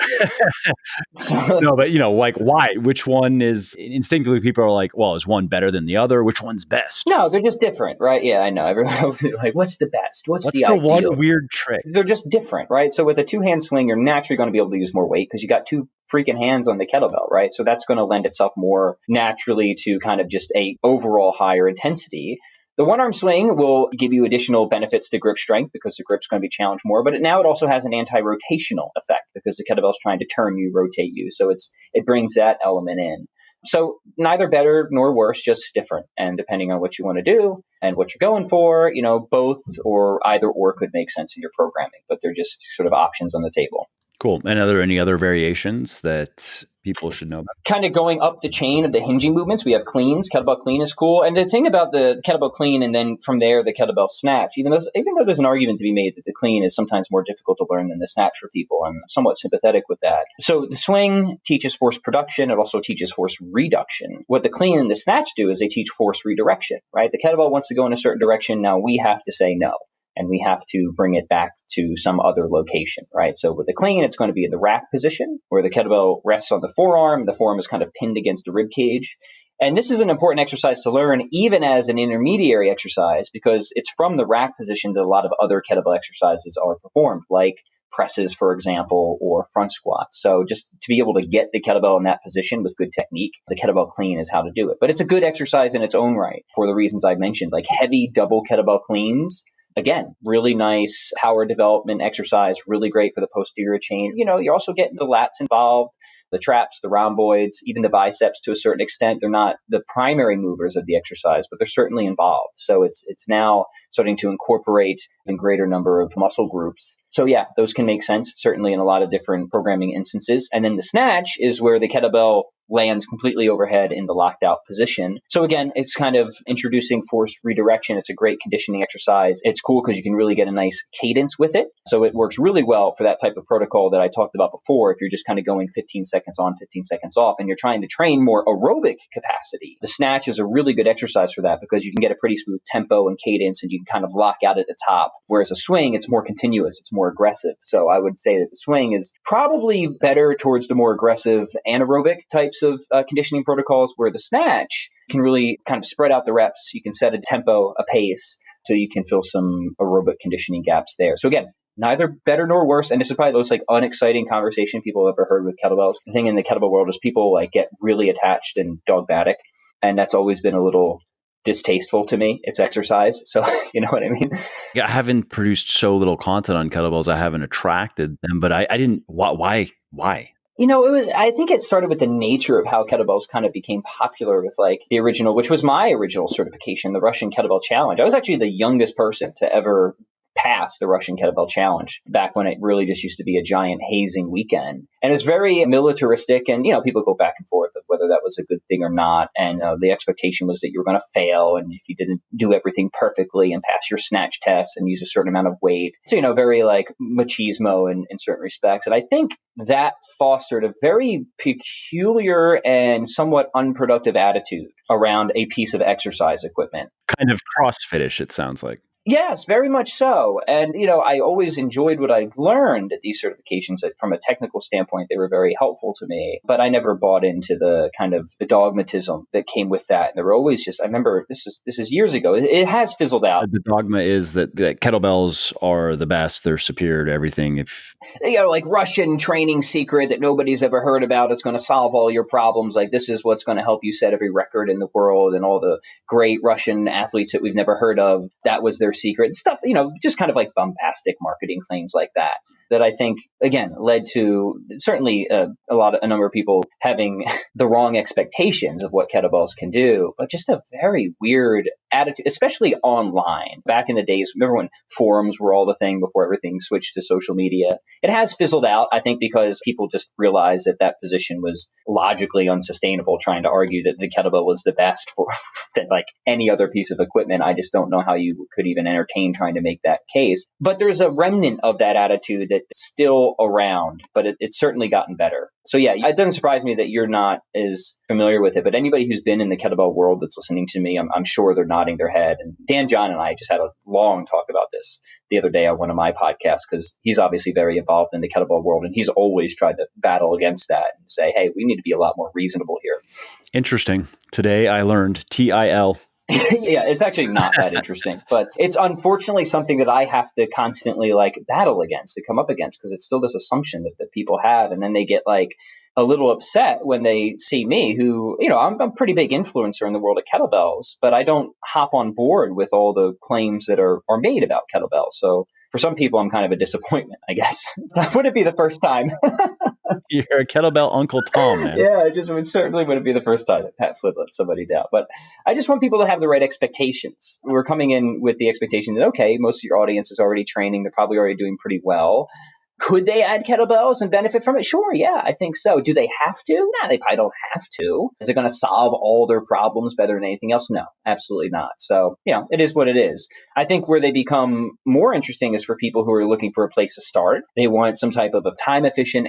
[SPEAKER 1] No, but like why? Which one is instinctively people are like, well, is one better than the other? Which one's best?
[SPEAKER 2] No, they're just different, right? Yeah, I know. Everyone will be like, what's the best? What's
[SPEAKER 1] What's
[SPEAKER 2] the
[SPEAKER 1] the one
[SPEAKER 2] ideal?
[SPEAKER 1] weird trick?
[SPEAKER 2] They're just different, right? So with a two-hand swing, you're naturally going to be able to use more weight because you got two freaking hands on the kettlebell, right? So that's going to lend itself more naturally to kind of just a overall higher intensity. The one-arm swing will give you additional benefits to grip strength because the grip's going to be challenged more, but now it also has an anti-rotational effect because the kettlebell's trying to turn you, rotate you. So it brings that element in. So neither better nor worse, just different. And depending on what you want to do and what you're going for, both or either or could make sense in your programming, but they're just sort of options on the table.
[SPEAKER 1] Cool. And are there any other variations that people should know about?
[SPEAKER 2] Kind of going up the chain of the hinging movements, we have cleans. Kettlebell clean is cool. And the thing about the kettlebell clean and then from there, the kettlebell snatch, even though there's an argument to be made that the clean is sometimes more difficult to learn than the snatch for people, I'm somewhat sympathetic with that. So the swing teaches force production. It also teaches force reduction. What the clean and the snatch do is they teach force redirection, right? The kettlebell wants to go in a certain direction. Now we have to say no. And we have to bring it back to some other location, right? So with the clean, it's going to be in the rack position where the kettlebell rests on the forearm. The forearm is kind of pinned against the rib cage. And this is an important exercise to learn even as an intermediary exercise because it's from the rack position that a lot of other kettlebell exercises are performed, like presses, for example, or front squats. So just to be able to get the kettlebell in that position with good technique, the kettlebell clean is how to do it. But it's a good exercise in its own right for the reasons I mentioned, like heavy double kettlebell cleans. Again, really nice power development exercise, really great for the posterior chain. You're also getting the lats involved, the traps, the rhomboids, even the biceps to a certain extent. They're not the primary movers of the exercise, but they're certainly involved. So it's now starting to incorporate a greater number of muscle groups. So yeah, those can make sense, certainly in a lot of different programming instances. And then the snatch is where the kettlebell lands completely overhead in the locked out position. So again, it's kind of introducing force redirection. It's a great conditioning exercise. It's cool because you can really get a nice cadence with it. So it works really well for that type of protocol that I talked about before. If you're just kind of going 15 seconds on, 15 seconds off, and you're trying to train more aerobic capacity, the snatch is a really good exercise for that because you can get a pretty smooth tempo and cadence and you can kind of lock out at the top. Whereas a swing, it's more continuous, it's more aggressive. So I would say that the swing is probably better towards the more aggressive anaerobic types of conditioning protocols, where the snatch can really kind of spread out the reps. You can set a tempo, a pace, so you can fill some aerobic conditioning gaps there. So again, neither better nor worse. And this is probably the most unexciting conversation people have ever heard with kettlebells. The thing in the kettlebell world is people get really attached and dogmatic. And that's always been a little distasteful to me. It's exercise. So you know what I mean?
[SPEAKER 1] Yeah, I haven't produced so little content on kettlebells. I haven't attracted them, but I didn't. Why?
[SPEAKER 2] I think it started with the nature of how kettlebells kind of became popular with the original, which was my original certification, the Russian Kettlebell Challenge. I was actually the youngest person to ever pass the Russian Kettlebell Challenge back when it really just used to be a giant hazing weekend. And it was very militaristic. And, people go back and forth of whether that was a good thing or not. And the expectation was that you were going to fail. And if you didn't do everything perfectly and pass your snatch test and use a certain amount of weight. So, very machismo in certain respects. And I think that fostered a very peculiar and somewhat unproductive attitude around a piece of exercise equipment.
[SPEAKER 1] Kind of CrossFit-ish, it sounds like.
[SPEAKER 2] Yes, very much so. And, I always enjoyed what I learned at these certifications. That from a technical standpoint, they were very helpful to me. But I never bought into the kind of the dogmatism that came with that. And there were always I remember this is years ago. It has fizzled out.
[SPEAKER 1] The dogma is that kettlebells are the best. They're superior to everything. If
[SPEAKER 2] Russian training secret that nobody's ever heard about. It's going to solve all your problems. This is what's going to help you set every record in the world. And all the great Russian athletes that we've never heard of. That was their secret stuff, just kind of bombastic marketing claims like that I think, again, led to certainly a number of people having the wrong expectations of what kettlebells can do, but just a very weird attitude, especially online. Back in the days, remember when forums were all the thing before everything switched to social media? It has fizzled out, I think, because people just realized that position was logically unsustainable, trying to argue that the kettlebell was the best for than any other piece of equipment. I just don't know how you could even entertain trying to make that case. But there's a remnant of that attitude that it's still around, but it's certainly gotten better. So yeah, it doesn't surprise me that you're not as familiar with it, but anybody who's been in the kettlebell world that's listening to me, I'm sure they're nodding their head. And Dan John and I just had a long talk about this the other day on one of my podcasts, because he's obviously very involved in the kettlebell world, and he's always tried to battle against that and say, hey, we need to be a lot more reasonable here.
[SPEAKER 1] Interesting. Today I learned TIL.
[SPEAKER 2] Yeah, it's actually not that interesting, but it's unfortunately something that I have to constantly battle against, to come up against, because it's still this assumption that people have. And then they get a little upset when they see me, who, I'm a pretty big influencer in the world of kettlebells, but I don't hop on board with all the claims that are made about kettlebells. So for some people, I'm kind of a disappointment, I guess. That wouldn't be the first time.
[SPEAKER 1] You're a kettlebell Uncle Tom, man.
[SPEAKER 2] Yeah, it certainly wouldn't be the first time that Pat Flynn let somebody down. But I just want people to have the right expectations. We're coming in with the expectation that, okay, most of your audience is already training. They're probably already doing pretty well. Could they add kettlebells and benefit from it? Sure, yeah, I think so. Do they have to? No, they probably don't have to. Is it going to solve all their problems better than anything else? No, absolutely not. So, it is what it is. I think where they become more interesting is for people who are looking for a place to start. They want some type of a time efficient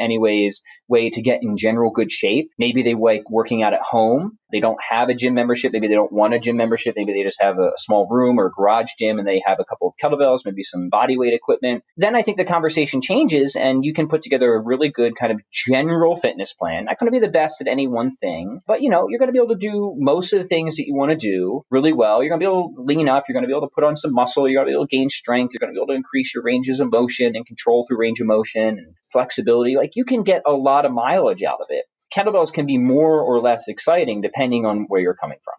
[SPEAKER 2] way to get in general good shape. Maybe they like working out at home. They don't have a gym membership. Maybe they don't want a gym membership. Maybe they just have a small room or a garage gym and they have a couple of kettlebells, maybe some body weight equipment. Then I think the conversation changes and you can put together a really good kind of general fitness plan. Not going to be the best at any one thing, but you're going to be able to do most of the things that you want to do really well. You're going to be able to lean up. You're going to be able to put on some muscle. You're going to be able to gain strength. You're going to be able to increase your ranges of motion and control through range of motion and flexibility. You can get a lot of mileage out of it. Kettlebells can be more or less exciting depending on where you're coming from.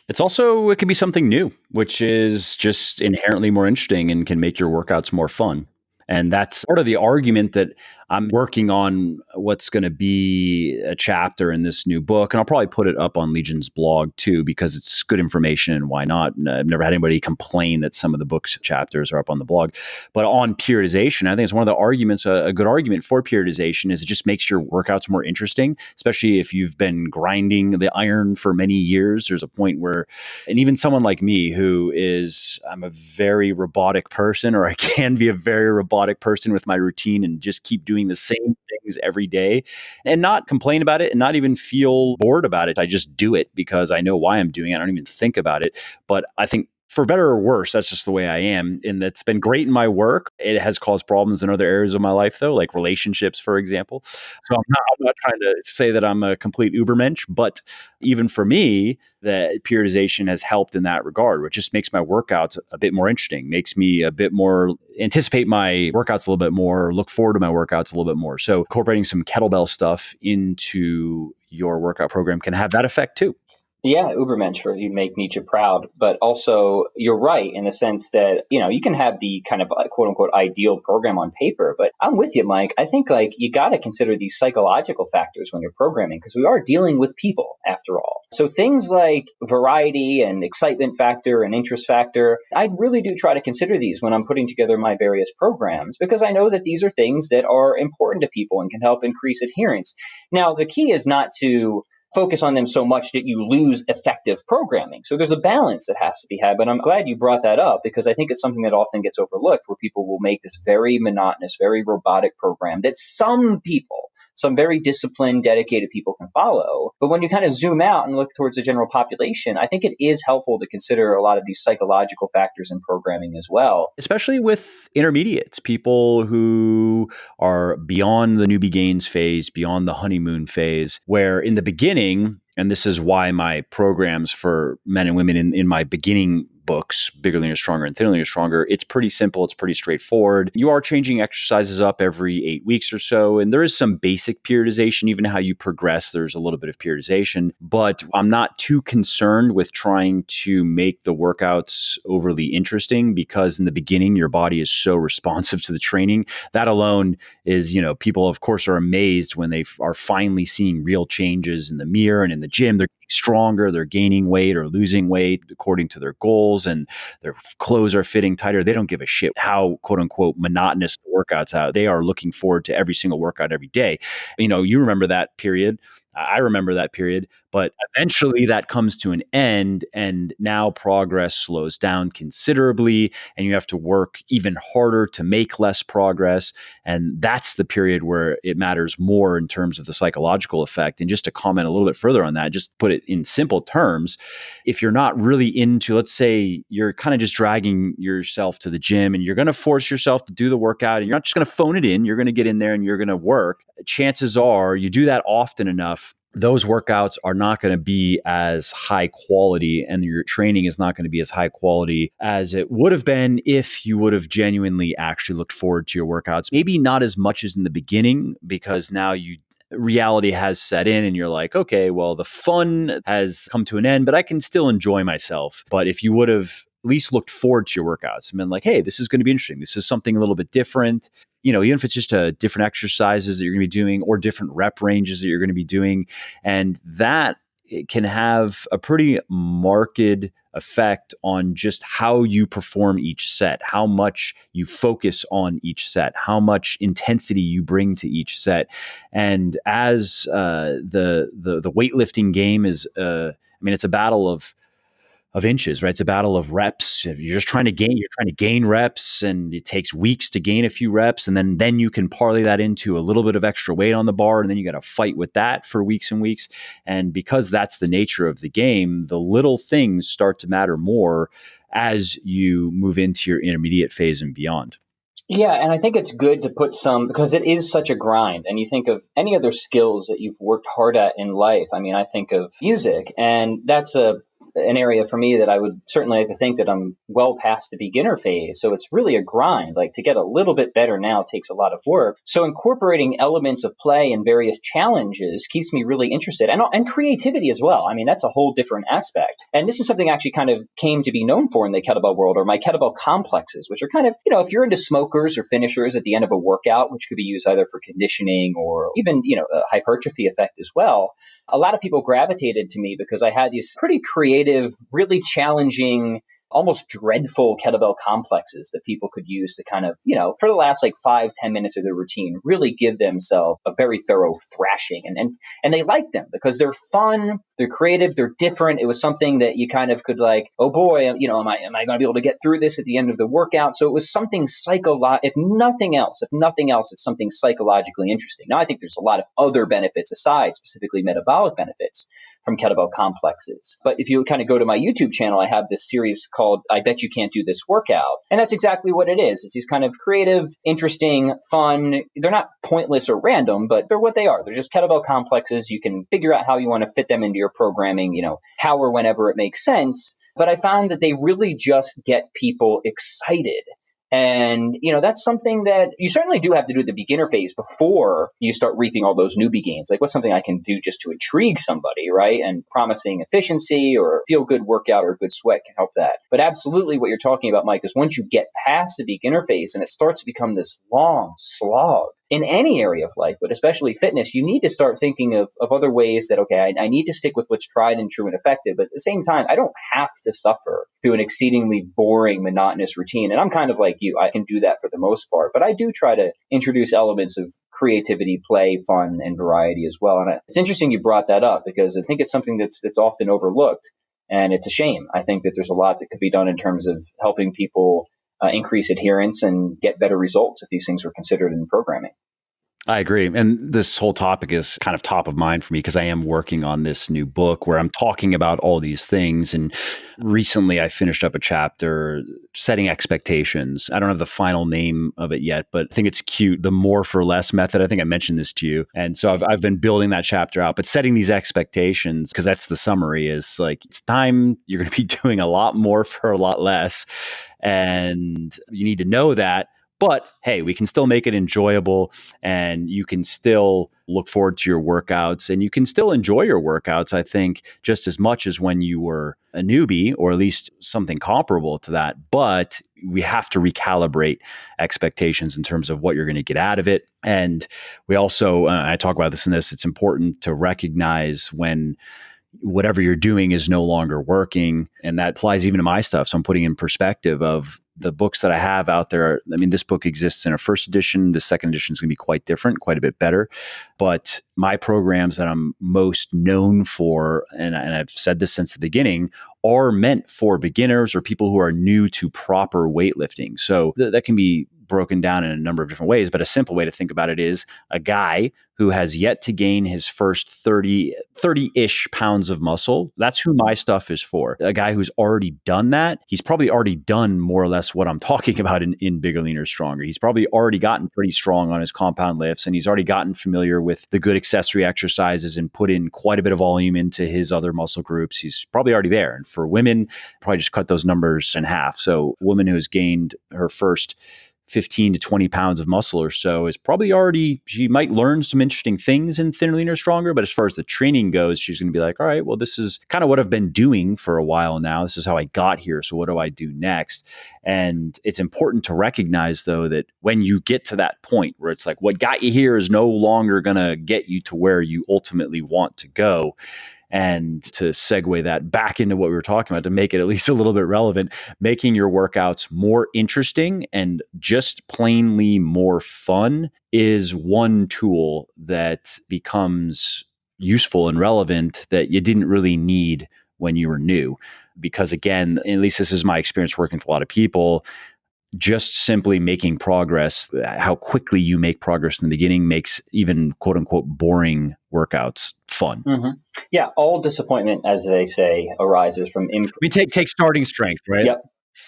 [SPEAKER 1] It can be something new, which is just inherently more interesting and can make your workouts more fun. And that's part of the argument that I'm working on what's going to be a chapter in this new book. And I'll probably put it up on Legion's blog too, because it's good information and why not? And I've never had anybody complain that some of the book's chapters are up on the blog. But on periodization, I think it's one of the arguments, a good argument for periodization is it just makes your workouts more interesting, especially if you've been grinding the iron for many years. There's a point where, and even someone like me I'm a very robotic person, or I can be a very robotic person with my routine and just keep doing the same things every day and not complain about it and not even feel bored about it. I just do it because I know why I'm doing it. I don't even think about it. But I think for better or worse, that's just the way I am. And that's been great in my work. It has caused problems in other areas of my life, though, like relationships, for example. So I'm not trying to say that I'm a complete Ubermensch, but even for me, the periodization has helped in that regard, which just makes my workouts a bit more interesting, makes me a bit more anticipate my workouts a little bit more, look forward to my workouts a little bit more. So incorporating some kettlebell stuff into your workout program can have that effect too.
[SPEAKER 2] Yeah, Ubermensch, you make Nietzsche proud. But also, you're right in the sense that, you can have the kind of quote unquote ideal program on paper. But I'm with you, Mike. I think you got to consider these psychological factors when you're programming, because we are dealing with people after all. So things like variety and excitement factor and interest factor, I really do try to consider these when I'm putting together my various programs, because I know that these are things that are important to people and can help increase adherence. Now, the key is not to focus on them so much that you lose effective programming. So there's a balance that has to be had. But I'm glad you brought that up, because I think it's something that often gets overlooked, where people will make this very monotonous, very robotic program that some very disciplined, dedicated people can follow. But when you kind of zoom out and look towards the general population, I think it is helpful to consider a lot of these psychological factors in programming as well.
[SPEAKER 1] Especially with intermediates, people who are beyond the newbie gains phase, beyond the honeymoon phase, where in the beginning, and this is why my programs for men and women in my beginning books, Bigger, Leaner, Stronger, and Thinner, Leaner, Stronger, it's pretty simple. It's pretty straightforward. You are changing exercises up every 8 weeks or so. And there is some basic periodization. Even how you progress, there's a little bit of periodization. But I'm not too concerned with trying to make the workouts overly interesting, because in the beginning, your body is so responsive to the training. That alone is, people, of course, are amazed when they are finally seeing real changes in the mirror and in the gym. They're getting stronger, they're gaining weight or losing weight according to their goals, and their clothes are fitting tighter. They don't give a shit how quote unquote monotonous the workouts are. They are looking forward to every single workout every day. You remember that period. I remember that period, but eventually that comes to an end, and now progress slows down considerably, and you have to work even harder to make less progress. And that's the period where it matters more in terms of the psychological effect. And just to comment a little bit further on that, just put it in simple terms, if you're not really into, let's say you're kind of just dragging yourself to the gym and you're going to force yourself to do the workout and you're not just going to phone it in, you're going to get in there and you're going to work. Chances are you do that often enough, those workouts are not going to be as high quality and your training is not going to be as high quality as it would have been if you would have genuinely actually looked forward to your workouts. Maybe not as much as in the beginning, because now reality has set in and you're like, okay, well, the fun has come to an end, but I can still enjoy myself. But if you would have at least looked forward to your workouts and been like, hey, this is going to be interesting. This is something a little bit different. Even if it's just different exercises that you're going to be doing or different rep ranges that you're going to be doing. And that it can have a pretty marked effect on just how you perform each set, how much you focus on each set, how much intensity you bring to each set. And as the weightlifting game is, it's a battle of inches, right? It's a battle of reps. If you're trying to gain reps, and it takes weeks to gain a few reps. And then you can parlay that into a little bit of extra weight on the bar. And then you got to fight with that for weeks and weeks. And because that's the nature of the game, the little things start to matter more as you move into your intermediate phase and beyond.
[SPEAKER 2] Yeah, and I think it's good to put some, because it is such a grind. And you think of any other skills that you've worked hard at in life. I mean, I think of music, and that's an area for me that I would certainly like to think that I'm well past the beginner phase. So it's really a grind. Like, to get a little bit better now takes a lot of work. So incorporating elements of play and various challenges keeps me really interested, and creativity as well. I mean, that's a whole different aspect. And this is something I actually kind of came to be known for in the kettlebell world, or my kettlebell complexes, which are kind of, if you're into smokers or finishers at the end of a workout, which could be used either for conditioning or even, a hypertrophy effect as well. A lot of people gravitated to me because I had these pretty creative, really challenging, almost dreadful kettlebell complexes that people could use to kind of, for the last like 5-10 minutes of their routine, really give themselves a very thorough thrashing. And they like them because they're fun, they're creative, they're different. It was something that you kind of could like, oh boy, am I going to be able to get through this at the end of the workout? So it was something if nothing else, it's something psychologically interesting. Now, I think there's a lot of other benefits aside, specifically metabolic benefits from kettlebell complexes. But if you kind of go to my YouTube channel, I have this series called I Bet You Can't Do This Workout. And that's exactly what it is. It's these kind of creative, interesting, fun. They're not pointless or random, but they're what they are. They're just kettlebell complexes. You can figure out how you want to fit them into your programming, how or whenever it makes sense. But I found that they really just get people excited. And, that's something that you certainly do have to do at the beginner phase before you start reaping all those newbie gains. Like, what's something I can do just to intrigue somebody, right? And promising efficiency or feel good workout or good sweat can help that. But absolutely what you're talking about, Mike, is once you get past the beginner phase and it starts to become this long slog in any area of life, but especially fitness, you need to start thinking of other ways that, okay, I need to stick with what's tried and true and effective. But at the same time, I don't have to suffer through an exceedingly boring, monotonous routine. And I'm kind of like you. I can do that for the most part. But I do try to introduce elements of creativity, play, fun, and variety as well. And it's interesting you brought that up because I think it's something that's often overlooked. And it's a shame. I think that there's a lot that could be done in terms of helping people increase adherence and get better results if these things were considered in programming.
[SPEAKER 1] I agree. And this whole topic is kind of top of mind for me because I am working on this new book where I'm talking about all these things. And recently I finished up a chapter setting expectations. I don't have the final name of it yet, but I think it's cute. The more for less method. I think I mentioned this to you. And so I've been building that chapter out, but setting these expectations, because that's the summary, is like, it's time you're going to be doing a lot more for a lot less. And you need to know that. But hey, we can still make it enjoyable, and you can still look forward to your workouts, and you can still enjoy your workouts, I think, just as much as when you were a newbie, or at least something comparable to that. But we have to recalibrate expectations in terms of what you're going to get out of it. And we also, I talk about this in this, it's important to recognize when whatever you're doing is no longer working. And that applies even to my stuff. So I'm putting in perspective of the books that I have out there. I mean, this book exists in a first edition. The second edition is going to be quite different, quite a bit better. But my programs that I'm most known for, and I've said this since the beginning, are meant for beginners or people who are new to proper weightlifting. So that can be broken down in a number of different ways, but a simple way to think about it is a guy who has yet to gain his first 30-ish pounds of muscle. That's who my stuff is for. A guy who's already done that, he's probably already done more or less what I'm talking about in Bigger, Leaner, Stronger. He's probably already gotten pretty strong on his compound lifts, and he's already gotten familiar with the good accessory exercises and put in quite a bit of volume into his other muscle groups. He's probably already there. And for women, probably just cut those numbers in half. So a woman who has gained her first 15 to 20 pounds of muscle or so is probably already, she might learn some interesting things in Thinner, Leaner, Stronger. But as far as the training goes, she's going to be like, all right, well, this is kind of what I've been doing for a while now. This is how I got here. So what do I do next? And it's important to recognize, though, that when you get to that point where it's like, what got you here is no longer going to get you to where you ultimately want to go. And to segue that back into what we were talking about, to make it at least a little bit relevant, making your workouts more interesting and just plainly more fun is one tool that becomes useful and relevant that you didn't really need when you were new. Because again, at least this is my experience working with a lot of people, just simply making progress, how quickly you make progress in the beginning makes even quote unquote boring workouts fun.
[SPEAKER 2] Mm-hmm. Yeah, all disappointment, as they say, arises from
[SPEAKER 1] I mean, take starting strength, right?
[SPEAKER 2] Yep.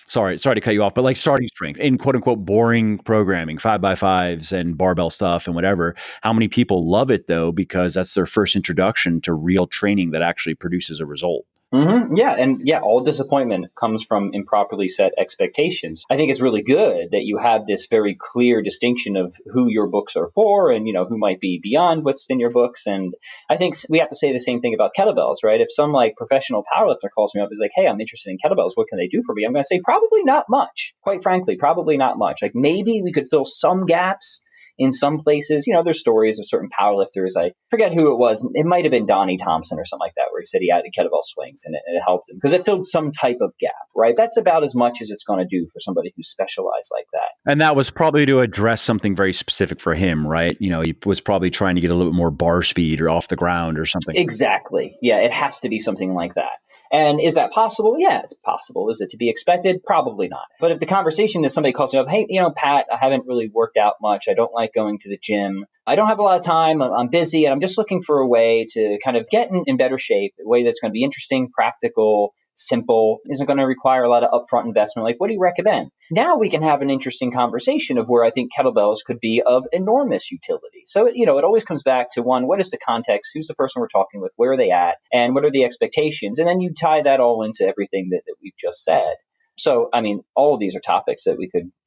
[SPEAKER 1] Sorry to cut you off, but like starting strength in quote unquote boring programming, 5x5s and barbell stuff and whatever. How many people love it though, because that's their first introduction to real training that actually produces a result.
[SPEAKER 2] Mm-hmm. Yeah. And yeah, all disappointment comes from improperly set expectations. I think it's really good that you have this very clear distinction of who your books are for and, who might be beyond what's in your books. And I think we have to say the same thing about kettlebells, right? If some like professional powerlifter calls me up and is like, hey, I'm interested in kettlebells, what can they do for me? I'm going to say probably not much. Quite frankly, probably not much. Like maybe we could fill some gaps in some places. There's stories of certain powerlifters. I forget who it was. It might have been Donnie Thompson or something like that, where he said he added kettlebell swings and it helped him because it filled some type of gap, right? That's about as much as it's going to do for somebody who's specialized like that.
[SPEAKER 1] And that was probably to address something very specific for him, right? He was probably trying to get a little bit more bar speed or off the ground or something.
[SPEAKER 2] Exactly. Yeah, it has to be something like that. And is that possible? Yeah, it's possible. Is it to be expected? Probably not. But if the conversation is somebody calls me up, hey, Pat, I haven't really worked out much. I don't like going to the gym. I don't have a lot of time. I'm busy and I'm just looking for a way to kind of get in better shape, a way that's going to be interesting, practical, simple, isn't going to require a lot of upfront investment. Like, what do you recommend? Now we can have an interesting conversation of where I think kettlebells could be of enormous utility. So, it always comes back to one, what is the context? Who's the person we're talking with? Where are they at? And what are the expectations? And then you tie that all into everything that we've just said. So, all of these are topics that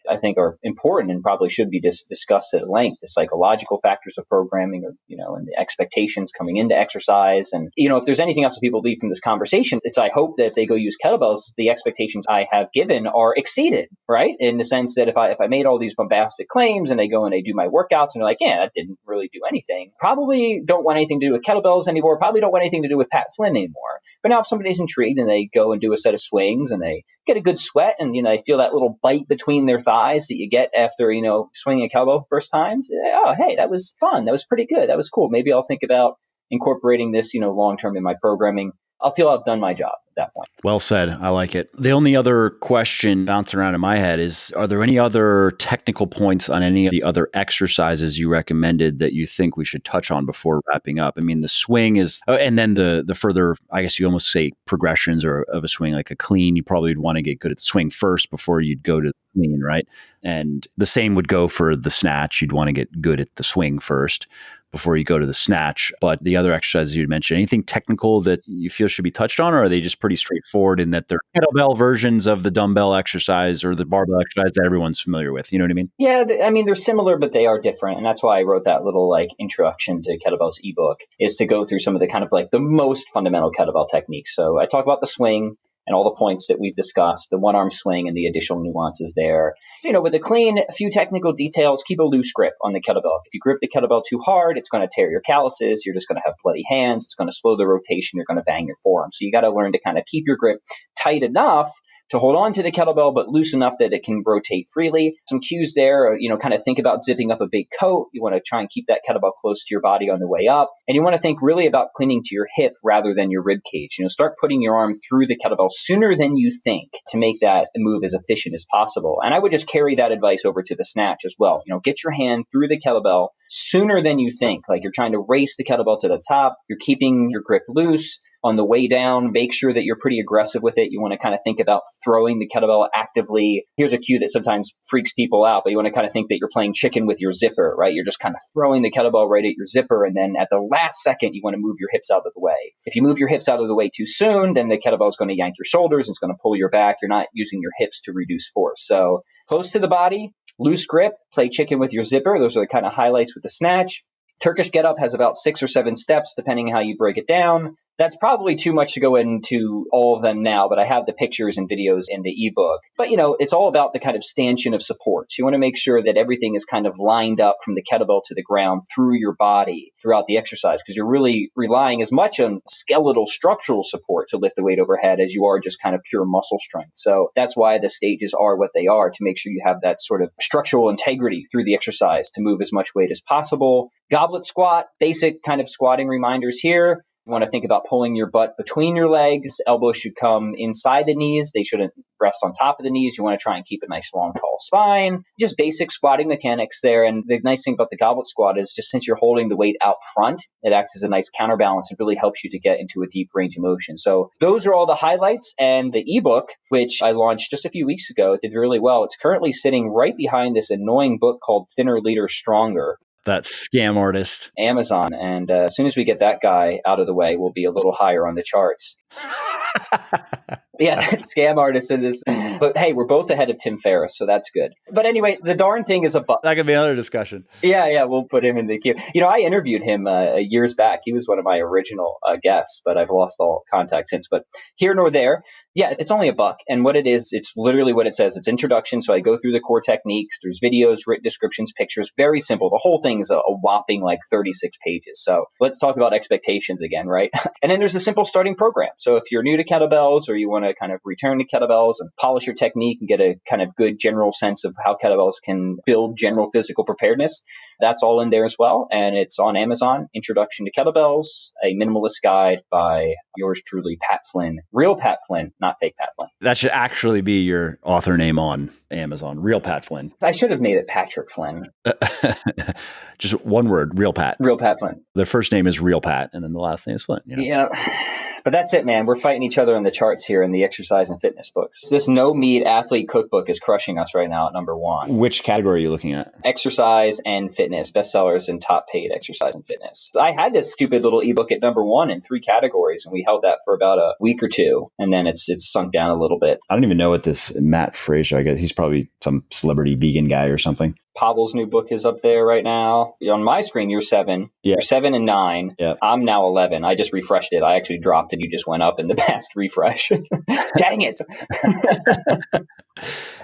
[SPEAKER 2] I think are important and probably should be discussed at length. The psychological factors of programming, and the expectations coming into exercise. And, if there's anything else that people leave from this conversation, I hope that if they go use kettlebells, the expectations I have given are exceeded, right? In the sense that if I made all these bombastic claims and they go and they do my workouts and they're like, yeah, that didn't really do anything. Probably don't want anything to do with kettlebells anymore. Probably don't want anything to do with Pat Flynn anymore. But now if somebody's intrigued and they go and do a set of swings and they get a good sweat and, they feel that little bite between their thighs that you get after, swinging a kettlebell first times. Oh, hey, that was fun. That was pretty good. That was cool. Maybe I'll think about incorporating this, long-term in my programming. I'll feel I've done my job at that point.
[SPEAKER 1] Well said. I like it. The only other question bouncing around in my head is, are there any other technical points on any of the other exercises you recommended that you think we should touch on before wrapping up? The swing is, and then the further, I guess you almost say progressions or of a swing, like a clean, you probably would want to get good at the swing first before you'd go to the clean, right? And the same would go for the snatch. You'd want to get good at the swing first before you go to the snatch. But the other exercises you'd mentioned, anything technical that you feel should be touched on, or are they just pretty straightforward in that they're kettlebell versions of the dumbbell exercise or the barbell exercise that everyone's familiar with? You know what I mean?
[SPEAKER 2] Yeah, they're similar, but they are different. And that's why I wrote that little introduction to kettlebells ebook, is to go through some of the kind of the most fundamental kettlebell techniques. So I talk about the swing and all the points that we've discussed, the one-arm swing and the additional nuances there. With the clean, a few technical details, keep a loose grip on the kettlebell. If you grip the kettlebell too hard, it's going to tear your calluses. You're just going to have bloody hands. It's going to slow the rotation. You're going to bang your forearm. So you got to learn to kind of keep your grip tight enough to hold on to the kettlebell, but loose enough that it can rotate freely. Some cues there, kind of think about zipping up a big coat. You want to try and keep that kettlebell close to your body on the way up. And you want to think really about cleaning to your hip rather than your rib cage. Start putting your arm through the kettlebell sooner than you think to make that move as efficient as possible. And I would just carry that advice over to the snatch as well. Get your hand through the kettlebell sooner than you think. Like you're trying to race the kettlebell to the top. You're keeping your grip loose. On the way down, make sure that you're pretty aggressive with it. You want to kind of think about throwing the kettlebell actively. Here's a cue that sometimes freaks people out, but you want to kind of think that you're playing chicken with your zipper, right? You're just kind of throwing the kettlebell right at your zipper, and then at the last second, you want to move your hips out of the way. If you move your hips out of the way too soon, then the kettlebell is going to yank your shoulders. It's going to pull your back. You're not using your hips to reduce force. So close to the body, loose grip, play chicken with your zipper. Those are the kind of highlights with the snatch. Turkish get up has about 6 or 7 steps, depending on how you break it down. That's probably too much to go into all of them now, but I have the pictures and videos in the ebook. But, it's all about the kind of stanchion of supports. You want to make sure that everything is kind of lined up from the kettlebell to the ground through your body throughout the exercise, because you're really relying as much on skeletal structural support to lift the weight overhead as you are just kind of pure muscle strength. So that's why the stages are what they are, to make sure you have that sort of structural integrity through the exercise to move as much weight as possible. Goblet squat, basic kind of squatting reminders here. You want to think about pulling your butt between your legs. Elbows should come inside the knees. They shouldn't rest on top of the knees. You want to try and keep a nice, long, tall spine. Just basic squatting mechanics there. And the nice thing about the goblet squat is just since you're holding the weight out front, it acts as a nice counterbalance and really helps you to get into a deep range of motion. So those are all the highlights. And the ebook, which I launched just a few weeks ago, it did really well. It's currently sitting right behind this annoying book called Thinner, Leader, Stronger.
[SPEAKER 1] That scam artist.
[SPEAKER 2] Amazon. And as soon as we get that guy out of the way, we'll be a little higher on the charts. Yeah, that scam artist in this. But hey, we're both ahead of Tim Ferriss, so that's good. But anyway, the darn thing is a bug.
[SPEAKER 1] That could be another discussion.
[SPEAKER 2] Yeah, we'll put him in the queue. I interviewed him years back. He was one of my original guests, but I've lost all contact since. But here nor there. Yeah, it's only $1. And what it is, it's literally what it says. It's introduction. So I go through the core techniques. There's videos, written descriptions, pictures. Very simple. The whole thing is a whopping 36 pages. So let's talk about expectations again, right? And then there's a simple starting program. So if you're new to kettlebells or you want to kind of return to kettlebells and polish your technique and get a kind of good general sense of how kettlebells can build general physical preparedness, that's all in there as well. And it's on Amazon, Introduction to Kettlebells, a minimalist guide by yours truly, Pat Flynn. Real Pat Flynn, not fake Pat Flynn.
[SPEAKER 1] That should actually be your author name on Amazon. Real Pat Flynn.
[SPEAKER 2] I should have made it Patrick Flynn.
[SPEAKER 1] Just one word, Real Pat.
[SPEAKER 2] Real Pat Flynn.
[SPEAKER 1] The first name is Real Pat, and then the last name is Flynn.
[SPEAKER 2] Yeah. But that's it, man. We're fighting each other on the charts here in the exercise and fitness books. This no meat athlete cookbook is crushing us right now at number 1.
[SPEAKER 1] Which category are you looking at?
[SPEAKER 2] Exercise and fitness, bestsellers and top paid exercise and fitness. I had this stupid little ebook at number 1 in 3 categories, and we held that for about a week or 2, and then it's sunk down a little bit.
[SPEAKER 1] I don't even know what this Matt Fraser, I guess he's probably some celebrity vegan guy or something.
[SPEAKER 2] Pavel's new book is up there right now. On my screen, you're 7.
[SPEAKER 1] Yeah.
[SPEAKER 2] You're 7 and 9.
[SPEAKER 1] Yeah.
[SPEAKER 2] I'm now 11. I just refreshed it. I actually dropped it. You just went up in the past refresh. Dang it.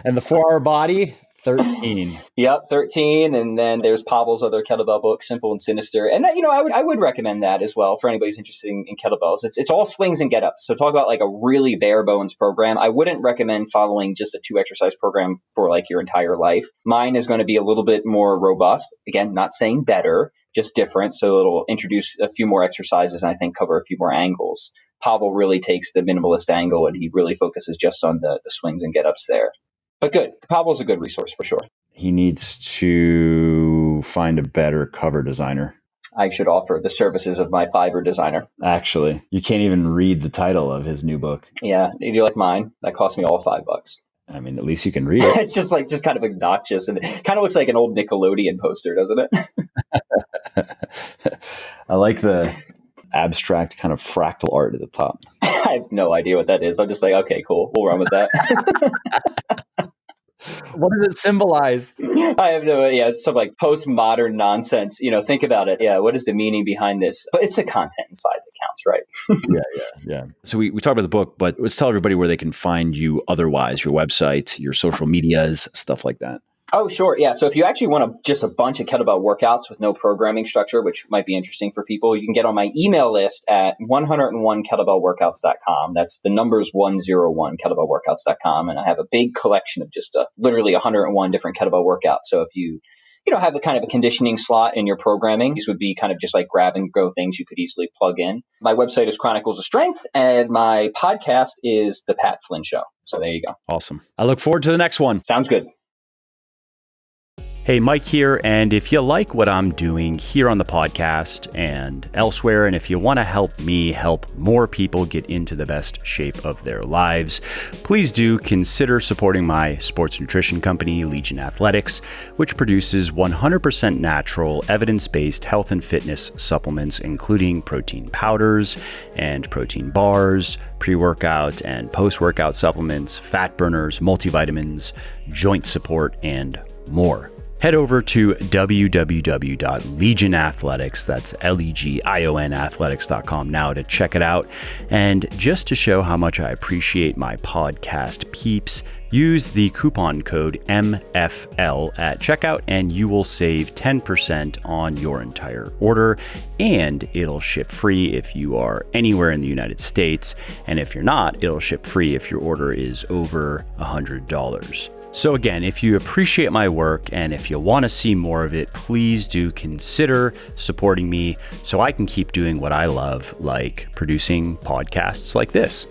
[SPEAKER 1] And the 4-hour body, 13.
[SPEAKER 2] Yep, 13. And then there's Pavel's other kettlebell book, Simple and Sinister. And that, I would recommend that as well for anybody who's interested in kettlebells. It's all swings and get-ups. So talk about a really bare bones program. I wouldn't recommend following just a 2 exercise program for your entire life. Mine is going to be a little bit more robust. Again, not saying better, just different. So it'll introduce a few more exercises and I think cover a few more angles. Pavel really takes the minimalist angle and he really focuses just on the swings and get-ups there. But good. Pavel's a good resource for sure.
[SPEAKER 1] He needs to find a better cover designer.
[SPEAKER 2] I should offer the services of my Fiverr designer.
[SPEAKER 1] Actually, you can't even read the title of his new book.
[SPEAKER 2] Yeah. If you like mine, that cost me all $5.
[SPEAKER 1] I mean, at least you can read it.
[SPEAKER 2] It's just kind of obnoxious and it kind of looks like an old Nickelodeon poster, doesn't it?
[SPEAKER 1] I like the abstract kind of fractal art at the top.
[SPEAKER 2] I have no idea what that is. I'm just okay, cool. We'll run with that.
[SPEAKER 1] What does it symbolize?
[SPEAKER 2] I have no idea. It's some postmodern nonsense. Think about it. Yeah. What is the meaning behind this? But it's the content inside that counts, right?
[SPEAKER 1] Yeah. So we talked about the book, but let's tell everybody where they can find you otherwise, your website, your social medias, stuff like that.
[SPEAKER 2] Oh, sure. Yeah. So if you actually want just a bunch of kettlebell workouts with no programming structure, which might be interesting for people, you can get on my email list at 101kettlebellworkouts.com. That's the numbers 101kettlebellworkouts.com. And I have a big collection of just literally 101 different kettlebell workouts. So if you have a kind of a conditioning slot in your programming, these would be kind of just like grab and go things you could easily plug in. My website is Chronicles of Strength, and my podcast is The Pat Flynn Show. So there you go.
[SPEAKER 1] Awesome. I look forward to the next one.
[SPEAKER 2] Sounds good.
[SPEAKER 1] Hey, Mike here, and if you like what I'm doing here on the podcast and elsewhere, and if you want to help me help more people get into the best shape of their lives, please do consider supporting my sports nutrition company, Legion Athletics, which produces 100% natural, evidence-based health and fitness supplements, including protein powders and protein bars, pre-workout and post-workout supplements, fat burners, multivitamins, joint support, and more. Head over to www.legionathletics, that's Legion athletics.com now to check it out. And just to show how much I appreciate my podcast peeps, use the coupon code MFL at checkout and you will save 10% on your entire order, and it'll ship free if you are anywhere in the United States. And if you're not, it'll ship free if your order is over $100. So again, if you appreciate my work and if you want to see more of it, please do consider supporting me so I can keep doing what I love, like producing podcasts like this.